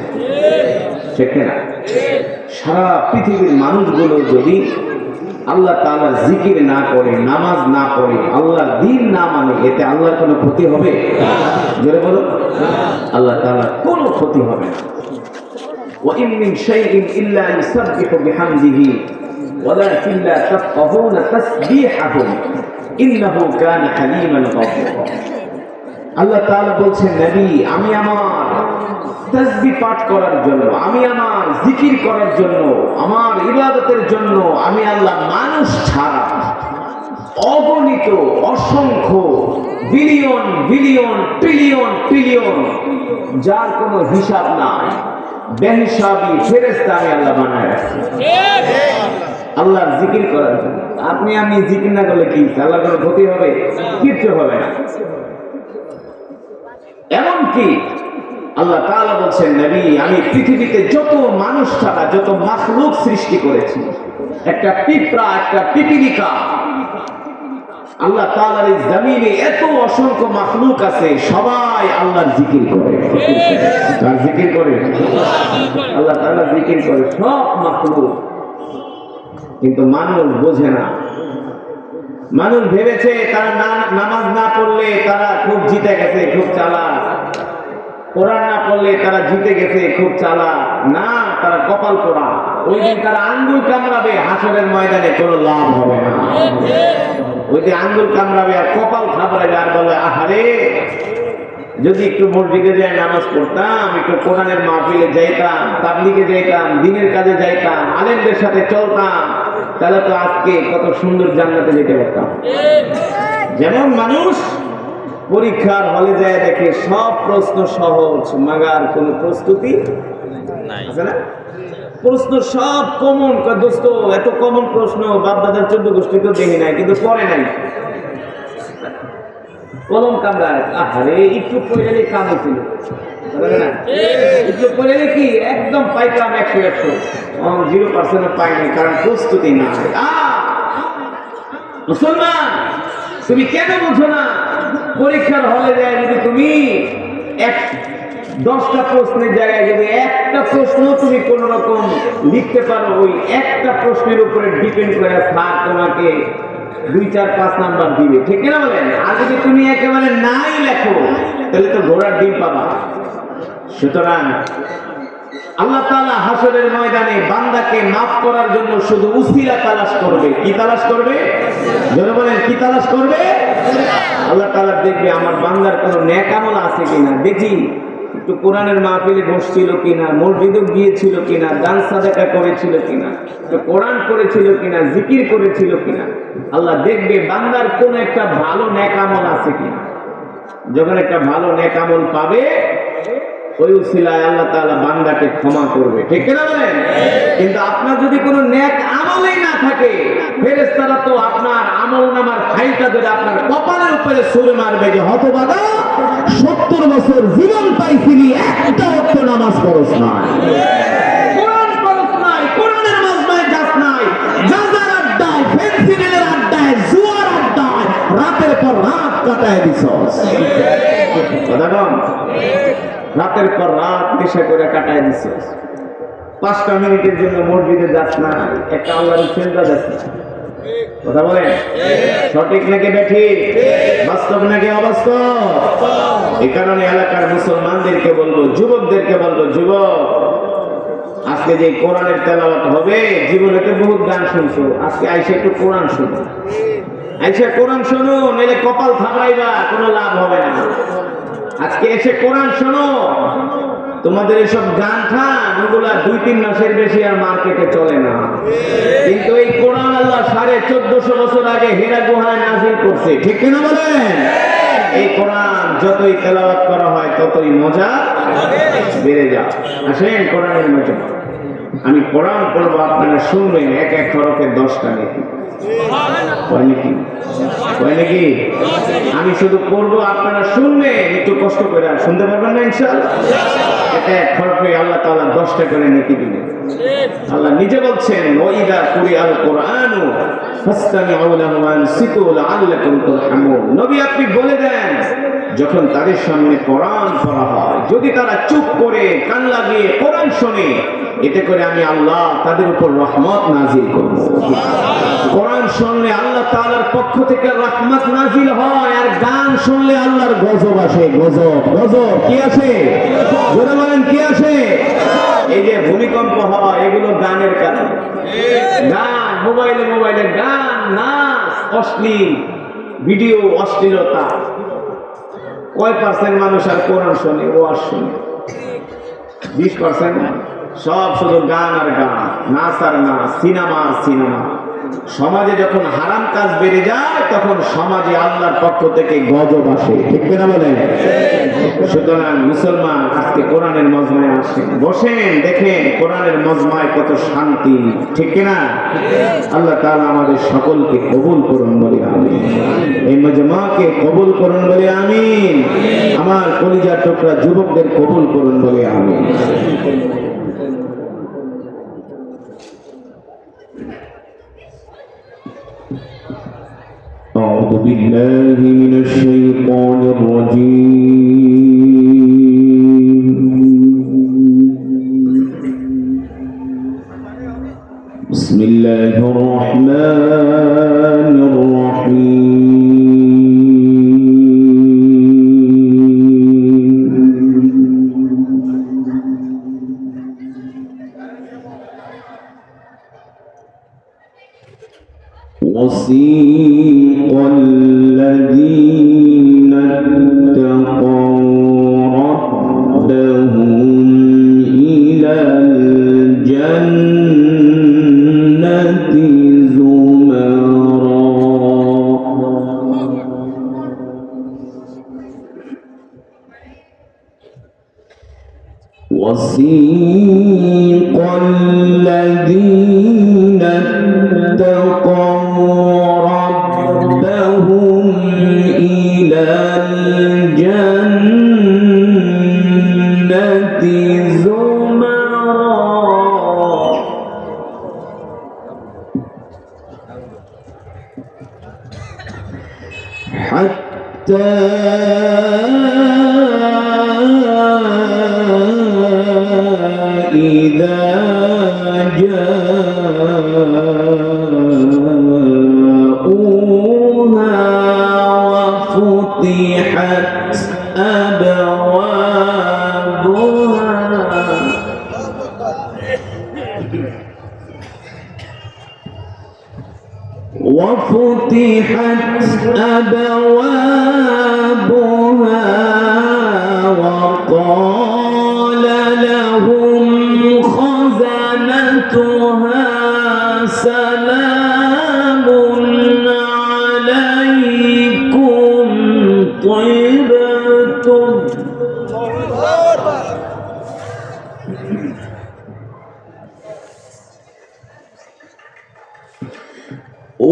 ঠিক না? সারা পৃথিবীর মানুষগুলো যদি আল্লাহ তাআলার জিকির না করে, নামাজ না পড়ে, আল্লাহর দ্বীন না মানে, এতে আল্লাহর কোনো ক্ষতি হবে? জোরে বলো, আল্লাহ তাআলার কোনো ক্ষতি হবে না। وَإِن مِّن شَيْءٍ إِلَّا يُسَبِّحُ بِحَمْدِهِ وَلَكِن لَّا تَفْقَهُونَ تَسْبِيحَهُمْ إِنَّهُ كَانَ حَلِيمًا غَفُورًا। আল্লাহ তাআলা বলছেন, নবী, আমি আমার তাসবিহ পাঠ করার জন্য, আমি আমার জিকির করার জন্য, আমার ইবাদতের জন্য আমি আল্লাহ মানুষ ছাড়া অগণিত অসংখ্য বিলিয়ন বিলিয়ন ট্রিলিয়ন ট্রিলিয়ন, যার কোনো হিসাব নাই, বেহিসাবি ফেরেশতা আমি আল্লাহ বানায় রাখছি আল্লাহর জিকির করার জন্য। আপনি আমি জিকির না করলে কি আল্লাহর কোনো ক্ষতি হবে? কিচ্ছু হবে না। এমনকি আল্লাহ তাআলা বলছেন, নবী, আমি পৃথিবীতে যত মানুষ ছাড়া যত মাখলুক সৃষ্টি করেছি, একটা পিঁপড়া, একটা পিপীলিকা, আল্লাহ তাআলার এই জমিনে এত অসংখ্য মাখলুক আছে, সবাই আল্লাহর জিকির করে। কার জিকির করে? আল্লাহ তাআলা জিকির করে সব মাখলুক। কিন্তু মানুষ বোঝে না। মানুষ ভেবেছে তারা নামাজ না পড়লে তারা খুব জিতে গেছে, খুব চালাক। কোরআন না পড়লে তারা জিতে গেছে, খুব চালাক। না, তারা কপাল পোড়া। ওই দিন তারা আঙ্গুল কামড়াবে, হাসরের ময়দানে কোনো লাভ হবে না। ওই যে আঙ্গুল কামড়াবে আর কপাল খাবড়াবে আর বলে, আহারে, যদি একটু মসজিদে যাই নামাজ পড়তাম, একটু কোরআনের মাহফিলে যাইতাম, তাবলীগে যাইতাম, দ্বীনের কাজে যাইতাম, আলেমদের সাথে চলতাম, তাহলে তো আজকে কত সুন্দর জান্নাতে যেতে পারতাম। যেমন মানুষ পরীক্ষার হলে যায় দেখে সব প্রশ্ন সহজ, মাগার কোনো প্রস্তুতি আছে না? প্রশ্ন সব কমন। দোস্ত, এত কমন প্রশ্ন বাপ দাদার 14 গোষ্ঠী তো দেখি নাই, কিন্তু পড়ে নাই। কলম কামড়ায়, আহারে, একটু পড়ে কাম ছিল, একটু পড়ে কি একদম পাইতাম 100 0% পাই নাই, কারণ প্রস্তুতি না। মুসলমান, তুমি কেন বুঝো না? পরীক্ষার হলে যায় যদি তুমি 10টা প্রশ্নের জায়গায় যদি একটা প্রশ্ন তুমি কোন রকম লিখতে পারো, ওই একটা প্রশ্নের উপরে ডিপেন্ড করে স্যার তোমাকে 2, 4, 5 নাম্বার দিবে, ঠিক না বলেন? আর যদি তুমি একেবারে নাই লেখো, তাহলে তো ঘোড়ার ডিম পাবা। সুতরাং আল্লাহ তাআলা হাসরের ময়দানে বান্দাকে মাফ করার জন্য শুধু উসিলা তালাশ করবে। কি তালাশ করবে? যারা বলেন কি তালাশ করবে? আল্লাহ তাআলা দেখবে আমার বান্দার কোনো নেক আমল আছে কিনা, দেখি একটু কোরআনের মাহফিলে বসছিল কিনা, মসজিদে গিয়েছিল কিনা, দান সাদাকা করেছিল কিনা, কোরআন করেছিল কিনা, জিকির করেছিল কিনা। আল্লাহ দেখবে বান্দার কোন একটা ভালো নেক আমল আছে কিনা। যখন একটা ভালো নেক আমল পাবে, ওই উসিলায় আল্লাহ তাআলা বান্দাকে ক্ষমা করবে, ঠিক না বলেন? কিন্তু আপনার যদি কোনো নেক আমলই না থাকে, ফেরেশতারা তো আপনার আমলনামার ফাইলটা ধরে আপনার কপালের উপরে ছুঁড়ে মারবে যে হতভাগা, 70 বছর জীবন পাইছিলি, একটা ওয়াক্ত নামাজ পড়ছ না, কোরআন পড়ছ নাই, কোরআনের মাজমায় যাস নাই, গাঁজার আড্ডায়, ফেন্সিডিলের আড্ডায়, জুয়ার আড্ডায় রাতের পর রাত কাটায় দিছস। কথা কম, রাতের পর রাত নেশা করে কাটায় দিছে। 5টা মিনিটের জন্য মসজিদে যাস না, একটা আল্লাহর চিন্তা যাস না। কথা বলেন সঠিক নাকি বেঠিক, বাস্তব নাকি অবাস্তব? এই কারণে এলাকার মুসলমানদেরকে বলবো, যুবকদেরকে বলবো, যুবক, আজকে যে কোরআনের তেলাওয়াত হবে, জীবনে তো বহুত গান শুনছো, আজকে আইসা একটু কোরআন শুনো, আইসা কোরআন শোনো, নইলে কপাল থাকরাইবা, কোনো লাভ হবে না। আজকে এসে কোরআন শোনো। তোমাদের এসব গান ঠান ওগুলা 2-3 মাসের বেশি আর মার্কেটে চলে না, কিন্তু এই কোরআন আল্লাহ 1450 বছর আগে হেরা গুহায় নাযিল করছে, ঠিক কিনা বলেন? এই কোরআন যতই তেলাওয়াত করা হয় ততই মজা বেড়ে যায়। আসেন কোরআনের মজা। আমি কোরআন পড়বো, আপনারা শুনবেন, এক এক হরফে 10টা নেকি। হয় নাকি? হয় নাকি? আমি শুধু পড়বো, আপনারা শুনবেন, একটু কষ্ট করে শুনতে পারবেন না ইনশাআল্লাহ। এক এক হরফে আল্লাহ তাআলা 10টা করে নেকি দিবেন। আল্লাহ নিজে বলছেন, ওয়াইদা কুরিআল কুরআনু ফাসতামিউ লাহু ওয়া আনসিতু লাআল্লাকুম তুরহামুন। নবী আপনি বলে দেন, যখন তাদের সামনে কোরআন পড়া হয়, যদি তারা চুপ করে কান লাগিয়ে কোরআন শোনে, এতে করে আমি আল্লাহ তাদের উপর রহমত নাজিল করব। কোরআন শুনলে আল্লাহ তাআলার পক্ষ থেকে রহমত নাজিল হয়, আর গান শুনলে আল্লাহর গজব আসে। গজব, গজব কি আছে? জোরে বলেন কি আছে? এই যে ভূমিকম্প হয়, এগুলো গানের কারণে। গান, মোবাইলে গান, নাচ, অশ্লীল ভিডিও, অশ্লীলতা। কয় পার্সেন্ট মানুষ আর কোরআন শোনে, ওয়াজ শোনে? 20%। সব শুধু গান আর গান, নাচ আর নাচ, সিনেমা আর সিনেমা। সমাজে যখন হারাম কাজ বেড়ে যায়, তখন সমাজে আল্লাহর পক্ষ থেকে গজব আসে। ঠিক কিনা বলেন? সুতরাং মুসলমান আজকে কোরআনের মজমায় আসেন, বসেন, দেখেন কোরআনের মজমায় কত শান্তি। ঠিক কিনা? আল্লাহ তাআলা আমাদের সকলকে কবুল করুন বলে আমিন। এই মজমাকে কবুল করুন বলে আমিন। আমার কলিজার টুকরা যুবকদের কবুল করুন বলে আমিন। أعوذ بالله من الشيطان الرجيم. بسم الله الرحمن الرحيم. وسيق الذين اتقوا ربهم إلى الجنة زمرا وسيق الذين اتقوا ربهم إلى الجنة زمرا حتى إذا جاءوها وفتحت أبوابها وقال لهم خزنتها سلام عليكم طبتم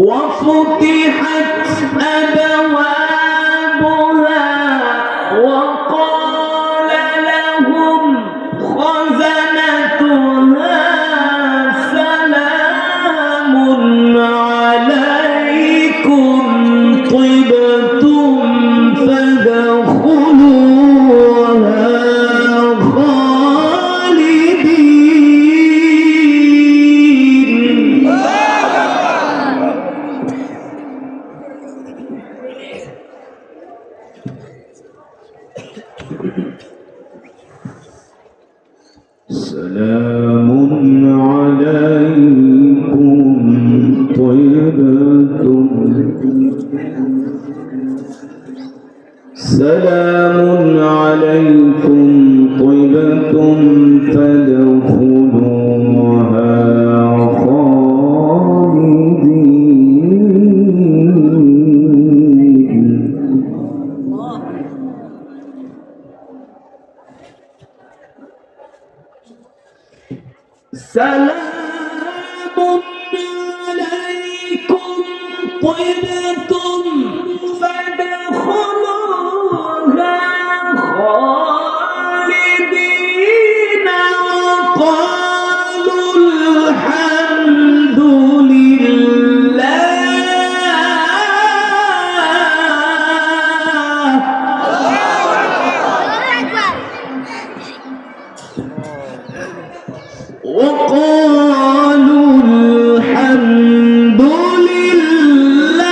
وفتحت أبوابها وقال لهم خزنتها سلام عليكم طبتم فادخلوها خالدين. سلام عليكم طبتم فادخلوها خالدين وقالوا الحمد لله وقالوا الحمد لله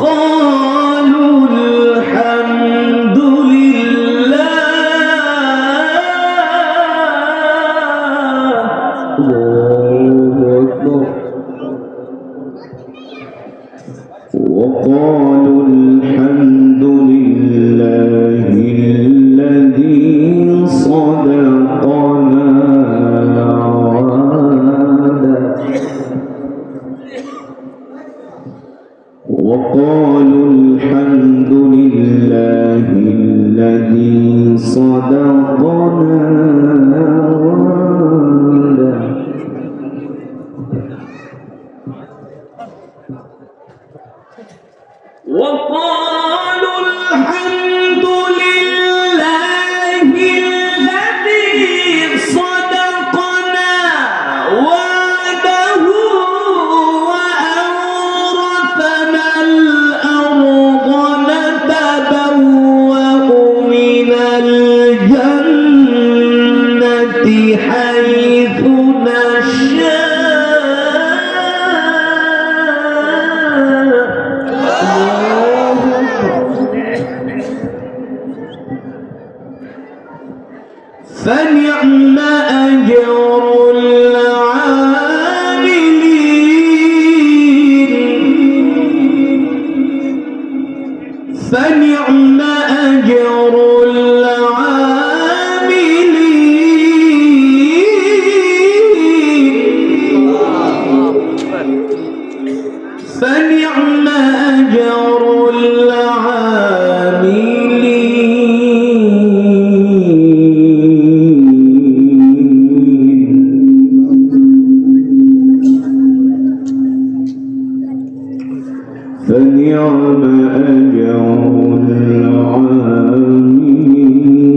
وقالوا الحمد لله الله أكبر وقالوا الحمد لله الذي صدقنا وعده وقالوا الحمد لله الذي صدقنا وعده وقالوا الحمد لله الذي صدقنا وعده وأورثنا الأرض نتبوأ من الجنة حيث نشاء فنعم أجر العاملين فنعم أجر العاملين فنعم أجر فنعم أجر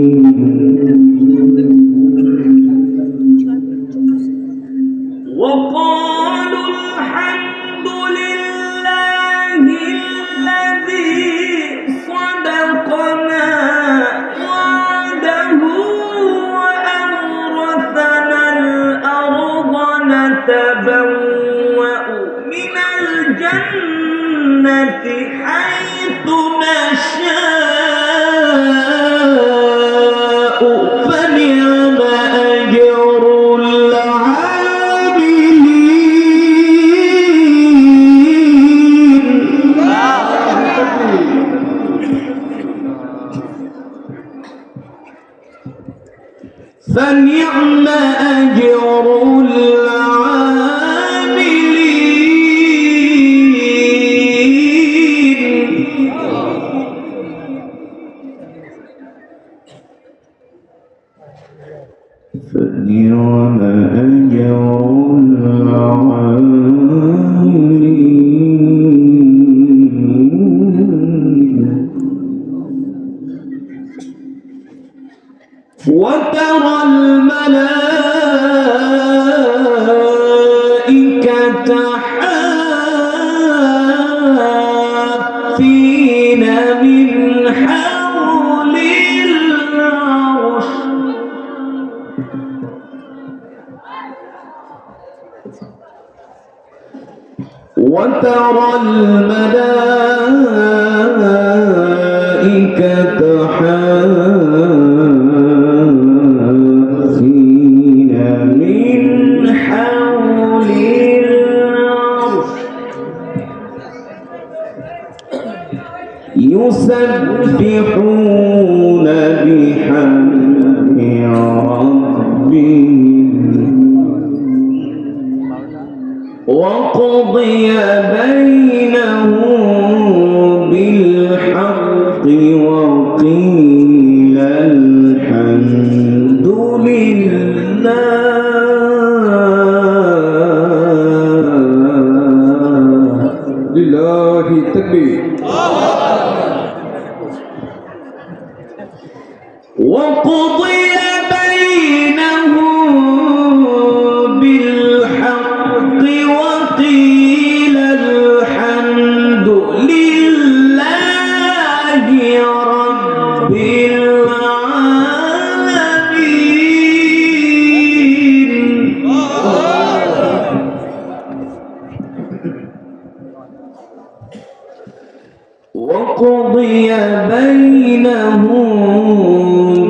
العاملين وقالوا الحمد لله الذي صدقنا وعده وأورثنا الأرض نتبوأ من الجنة حيث نشاء فنعم أجر العاملين فنعم أجر فنعم أجر العاملين وترى الملائكة حافين من حول العرش وترى الملائكة حافين من حول العرش يسبحون بحمد ربهم وقضي بينهم وقضي بينهم بالحق وقيل الحمد لله رب العالمين. وقضي بينهم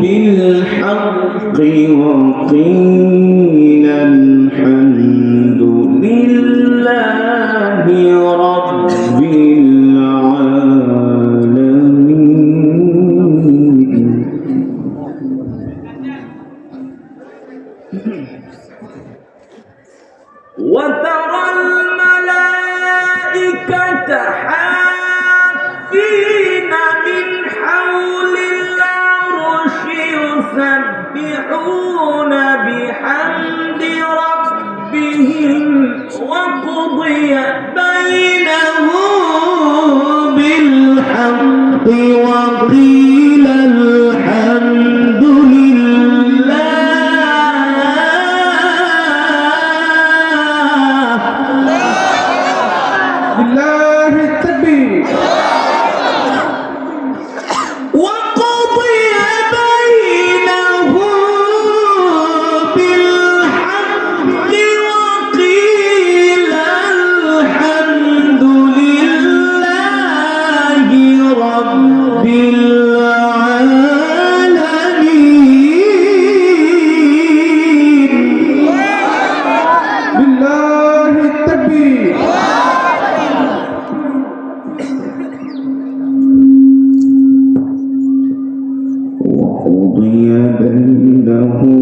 بالحق وقيل الحمد لله رب العالمين. وترى الملائكة حافين من حول العرش يسبحون بحمد ربهم وقضي بينهم بالحق وقيل الحمد لله التكبير. وقضي بينهم بالحق وقيل الحمد لله رب العالمين. بالله التكبير. وقضي بينهم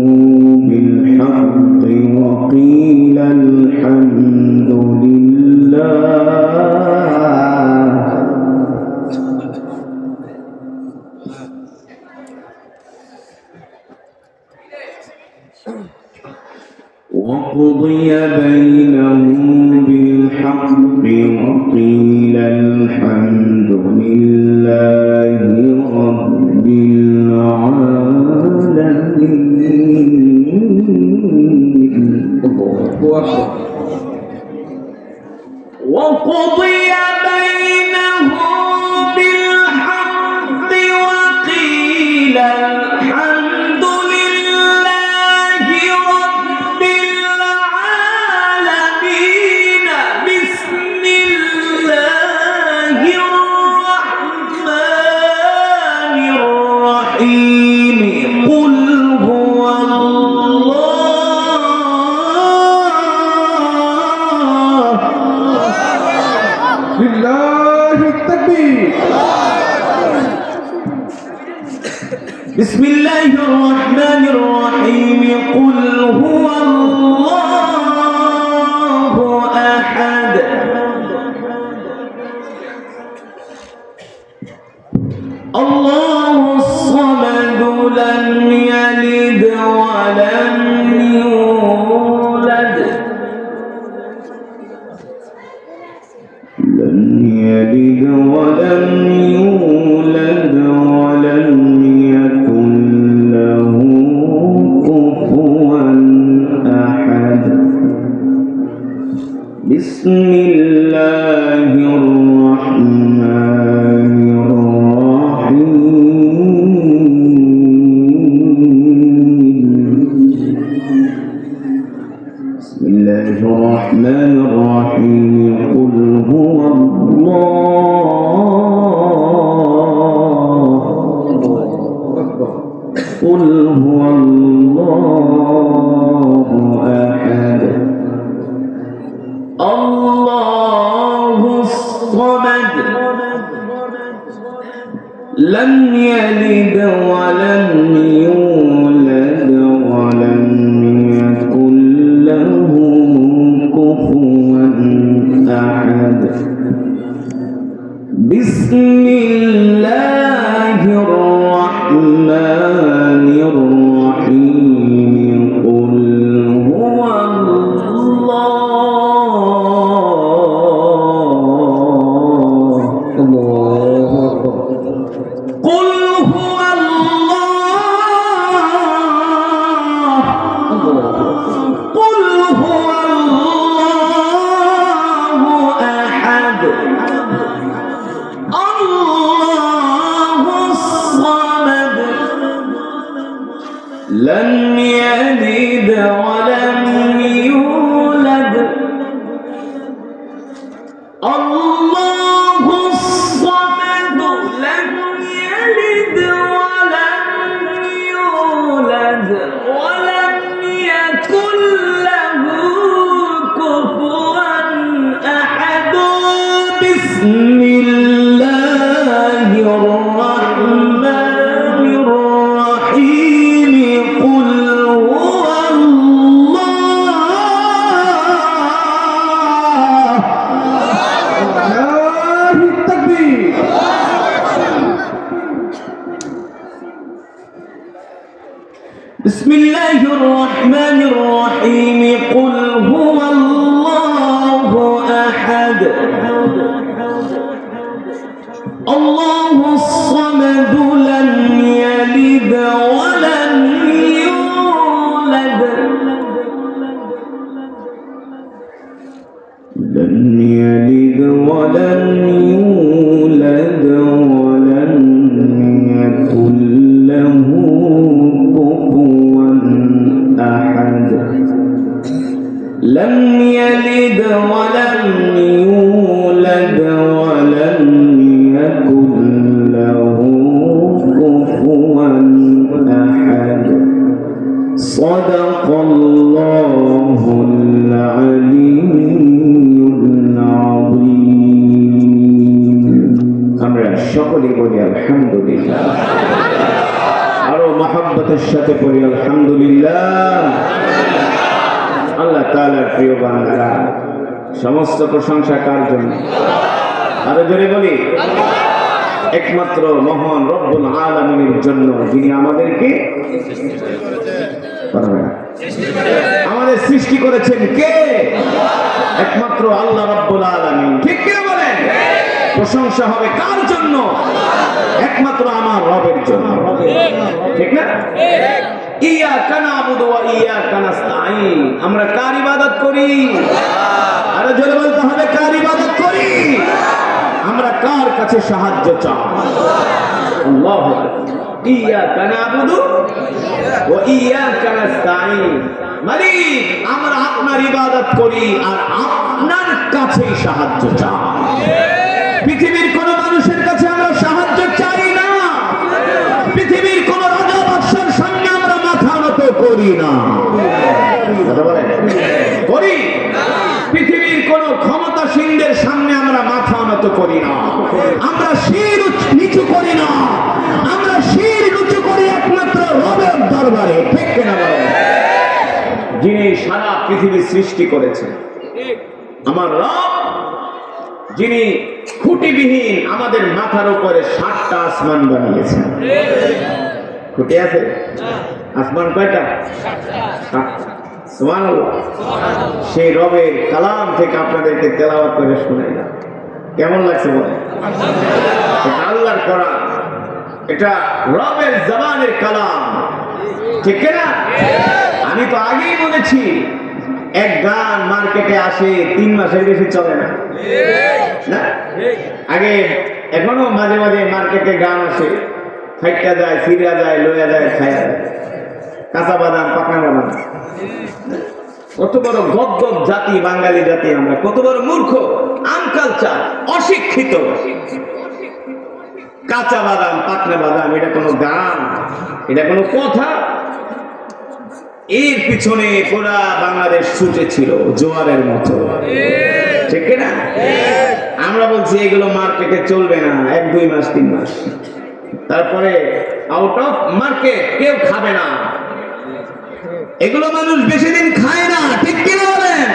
بالحق وقيل الحمد لله. وقضي بينهم بالحق وقيل الحمد لله رب العالمين. وقضي بينهم بالحق وقيل الحمد لله رب العالمين. بسم الله الرحمن الرحيم. قل هو الله. لله التكبير. بسم الله الرحمن الرحيم. قل هو الله أحد الله الصمد لم يلد ولم يولد لم يلد ولم يولد ولم يكن له كفوا أحد. بسم الله الرحمن الرحيم. بسم الله الرحمن الرحيم. قل هو الله. قل هو الله أحد الله الصمد لم يلد ولم يولد ولم يكن له كفوا أحد. بسم الله الرحمن الرحيم. قل هو الله لم يلد ولم يولد الله الصمد لم يلد ولم يولد ولم يكن له كفوا أحد بسم الله الرحمن الرحيم قل هو الله التكبير بسم الله الرحمن الرحيم قل هو الله أحد الله الصمد لم يلد ولم يولد لم يلد ولم يولد ولم يكن له كفوا أحد لم يلد ولم يولد ولم يكن له كفوا أحد صدق الله العلي العظيم আমরা সকলে বলি আলহামদুলিল্লাহ আরো মহব্বতের সাথে পড়ি আলহামদুলিল্লাহ আল্লাহ তাআলার প্রিয় বান্দারা সমস্ত প্রশংসা কার জন্য আরো জোরে বলি একমাত্র মহান রব্বুল আলামিনের জন্য যিনি আমাদেরকে আমাদের সৃষ্টি করেছেন কে একমাত্র আল্লাহ রব্বুল আলামিন ঠিক কি বলেন প্রশংসা হবে কার জন্য একমাত্র আমার রবের জন্য ঠিক না ইয়াকা নাবুদু ওয়া ইয়াকা নাস্তাঈন আমরা কার ইবাদত করি আর জোরে বলতে হবে কার ইবাদত করি আমরা কার কাছে সাহায্য চাই আল্লাহু আকবার ইয়াকা নাবুদু ওয়া ইয়াকা নাস্তাঈন মালিক আমরা আপনার ইবাদত করি আর আপনার কাছেই সাহায্য চাই পৃথিবীর কোন মানুষের কাছে আমরা সাহায্য চাই না পৃথিবীর কোন রাজা বাদশার সামনে আমরা মাথা নত করি না কথা বলেন করি পৃথিবীর কোন ক্ষমতাশীলদের সামনে আমরা মাথা নত করি না আমরা শির নিচু করি না আমরা শির নিচু করি একমাত্র রবের দরবারে ঠিক কিনা বলেন যিনি সারা পৃথিবী সৃষ্টি করেছেন আমার রব যিনি খুঁটিবিহীন আমাদের মাথার উপরে 7টা আসমান বানিয়েছেন খুঁটি আছে আসমান কয়টা 7টা সুবহানাল্লাহ সেই রবের কালাম থেকে আপনাদেরকে তেলাওয়াত করে শোনাইলাম কেমন লাগছে বলেন এটা আল্লাহর কোরআন এটা রবের জবানের কালাম ঠিক না আমি তো আগেই বলেছি এক গান মার্কেটে আসে 3 মাসের বেশি চলে না না আগে এখনো মাঝে মাঝে মার্কেটে গান আসে ফাইটা যায় সিরা যায় লইয়া যায় খায়া যায় কাঁচা বাদাম পাকা বাদাম কত বড় গদ্গদ জাতি বাঙালি জাতি আমরা কত বড় মূর্খ আনকালচার অশিক্ষিত কাঁচা বাদাম পাকনা বাদাম এটা কোনো গান এটা কোনো কথা এর পিছনে পুরা বাংলাদেশ ছুটে ছিল জোয়ারের মতো ঠিক না আমরা বলছি এগুলো মার্কেটে চলবে না 1-2 মাস 3 মাস তারপরে আউট অফ মার্কেট কেউ খাবে না এগুলো মানুষ বেশি দিন খায় না ঠিক কি বলেন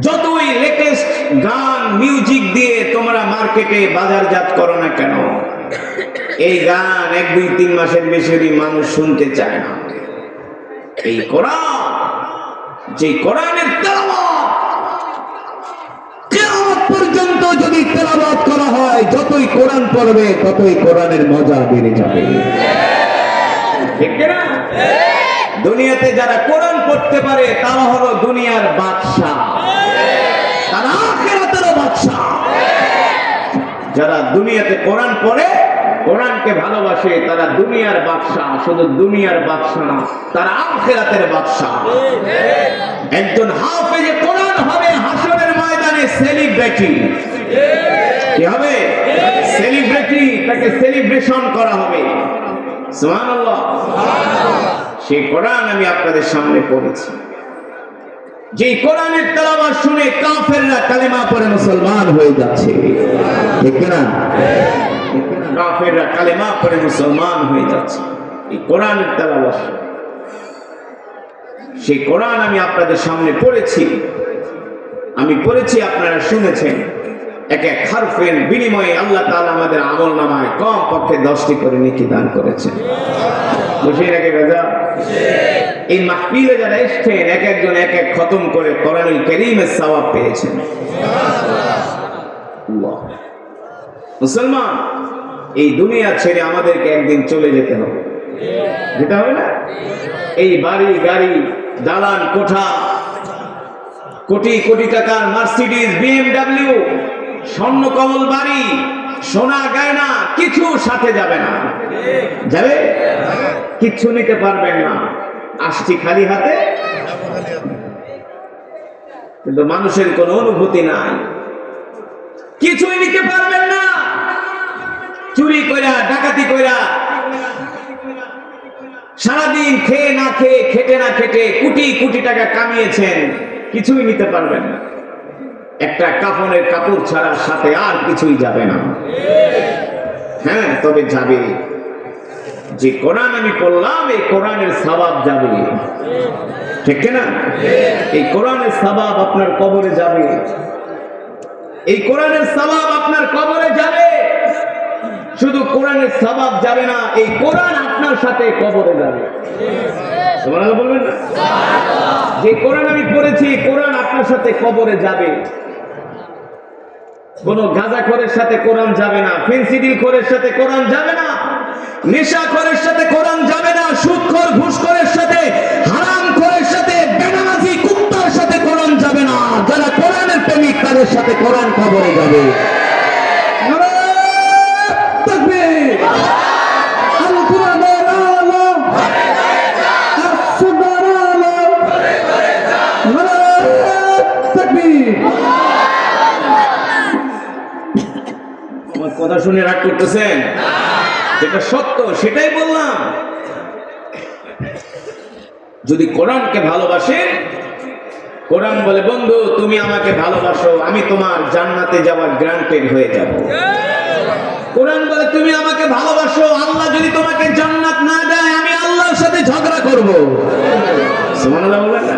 যতই লেটেস্ট গান মিউজিক দিয়ে তোমরা মার্কেটে বাজারজাত করো না কেন এই গান 1-2-3 মাসের বেশি মানুষ শুনতে চায় না এই কোরআন যে কোরআনের তেলাওয়াত কিয়ামত পর্যন্ত যদি তেলাওয়াত করা হয় যতই কোরআন পড়বে ততই কোরআনের মজা বেড়ে যাবে ঠিক না দুনিয়াতে যারা কোরআন পড়তে পারে তারা হলো দুনিয়ার বাদশা তারা আখিরাতের বাদশা যারা দুনিয়াতে কোরআন পড়ে কোরআনকে ভালোবাসে তারা দুনিয়ার বাদশা, শুধু দুনিয়ার বাদশা না, তারা আখিরাতের বাদশা। একজন হাফেজে কোরআন হবে হাসরের ময়দানে সেলিব্রিটি। কি হবে? সেলিব্রিটি, তাকে সেলিব্রেশন করা হবে। সুবহানাল্লাহ। সেই কোরআন আমি আপনাদের সামনে পড়েছি, যে কোরআনের তেলাওয়াত শুনে কাফেররা কালেমা পড়ে মুসলমান হয়ে যাচ্ছে, ঠিক না? কাফেররা কালেমা পড়ে মুসলমান হয়ে যাচ্ছে এই কোরআনের তেলাওয়াত। সেই কোরআন আমি আপনাদের সামনে পড়েছি, আমি পড়েছি, আপনারা শুনেছেন। এক এক হারফের বিনিময়ে আল্লাহ তাআলা আমাদের আমলনামায় কম পক্ষে 10টি করে নেকি দান করেছেন। বুঝিয়ে রাখে বেজা। এই মাহফিলে যারা এসেছেন এক একজন এক এক খতম করে কোরআনুল কারীমের সওয়াব পেয়েছেন। আল্লাহ। মুসলমান, এই দুনিয়া ছেড়ে আমাদেরকে একদিন চলে যেতে হবে, যেতে হবে না? এই বাড়ি গাড়ি দালান কোঠা, কোটি কোটি টাকার মার্সিডিজ, BMW, স্বর্ণ কমল বাড়ি, সোনা গয়না কিছু সাথে যাবে না। যাবে? কিচ্ছু নিতে পারবেন না। আসছি খালি হাতে, কিন্তু মানুষের কোনো অনুভূতি নাই, কিছুই নিতে পারবেন না। চুরি কইরা, ডাকাতি কইরা, সারাদিন খেয়ে না খেয়ে, খেটে না খেটে কোটি কোটি টাকা কামিয়েছেন, কিছুই নিতে পারবেন না। একটা কাফনের কাপড় ছাড়া সাথে আর কিছুই যাবে না। হ্যাঁ, তবে যাবে যে কোরআন আমি পড়লাম, এই কোরআনের সওয়াব যাবে, ঠিক না? এই কোরআনের সওয়াব আপনার কবরে যাবে, এই কোরআনের সওয়াব আপনার কবরে যাবে। শুধু কোরআনের সওয়াব যাবে না, এই কোরআন আপনার সাথে কবরে যাবে। সুবহানাল্লাহ বলবেন না? যে কোরআন আমি পড়েছি, কোরআন আপনার সাথে কবরে যাবে। কোন গাঁজাখোরের সাথে কোরআন যাবে না, ফেন্সিডিলখোরের সাথে কোরআন যাবে না, নেশাখোরের সাথে কোরআন যাবে না, সুদখোর ঘুষখোরের সাথে, হারামখোরের সাথে, বেনামাজি কুত্তার সাথে কোরআন যাবে না। যারা কোরআনের প্রেমিক তাদের সাথে কোরআন কবরে যাবে। কথা শুনে রাগ করতেছেন? যেটা সত্য সেটাই বললাম। যদি কোরআনকে ভালোবাসেন, কোরআন বলে বন্ধু তুমি আমাকে ভালোবাসো, আমি তোমার জান্নাতে যাওয়ার গ্রান্টেড হয়ে যাব। কোরআন বলে তুমি আমাকে ভালোবাসো, আল্লাহ যদি তোমাকে জান্নাত না দেয় আমি আল্লাহর সাথে ঝগড়া করব। সুবহানাল্লাহ বলবেন না?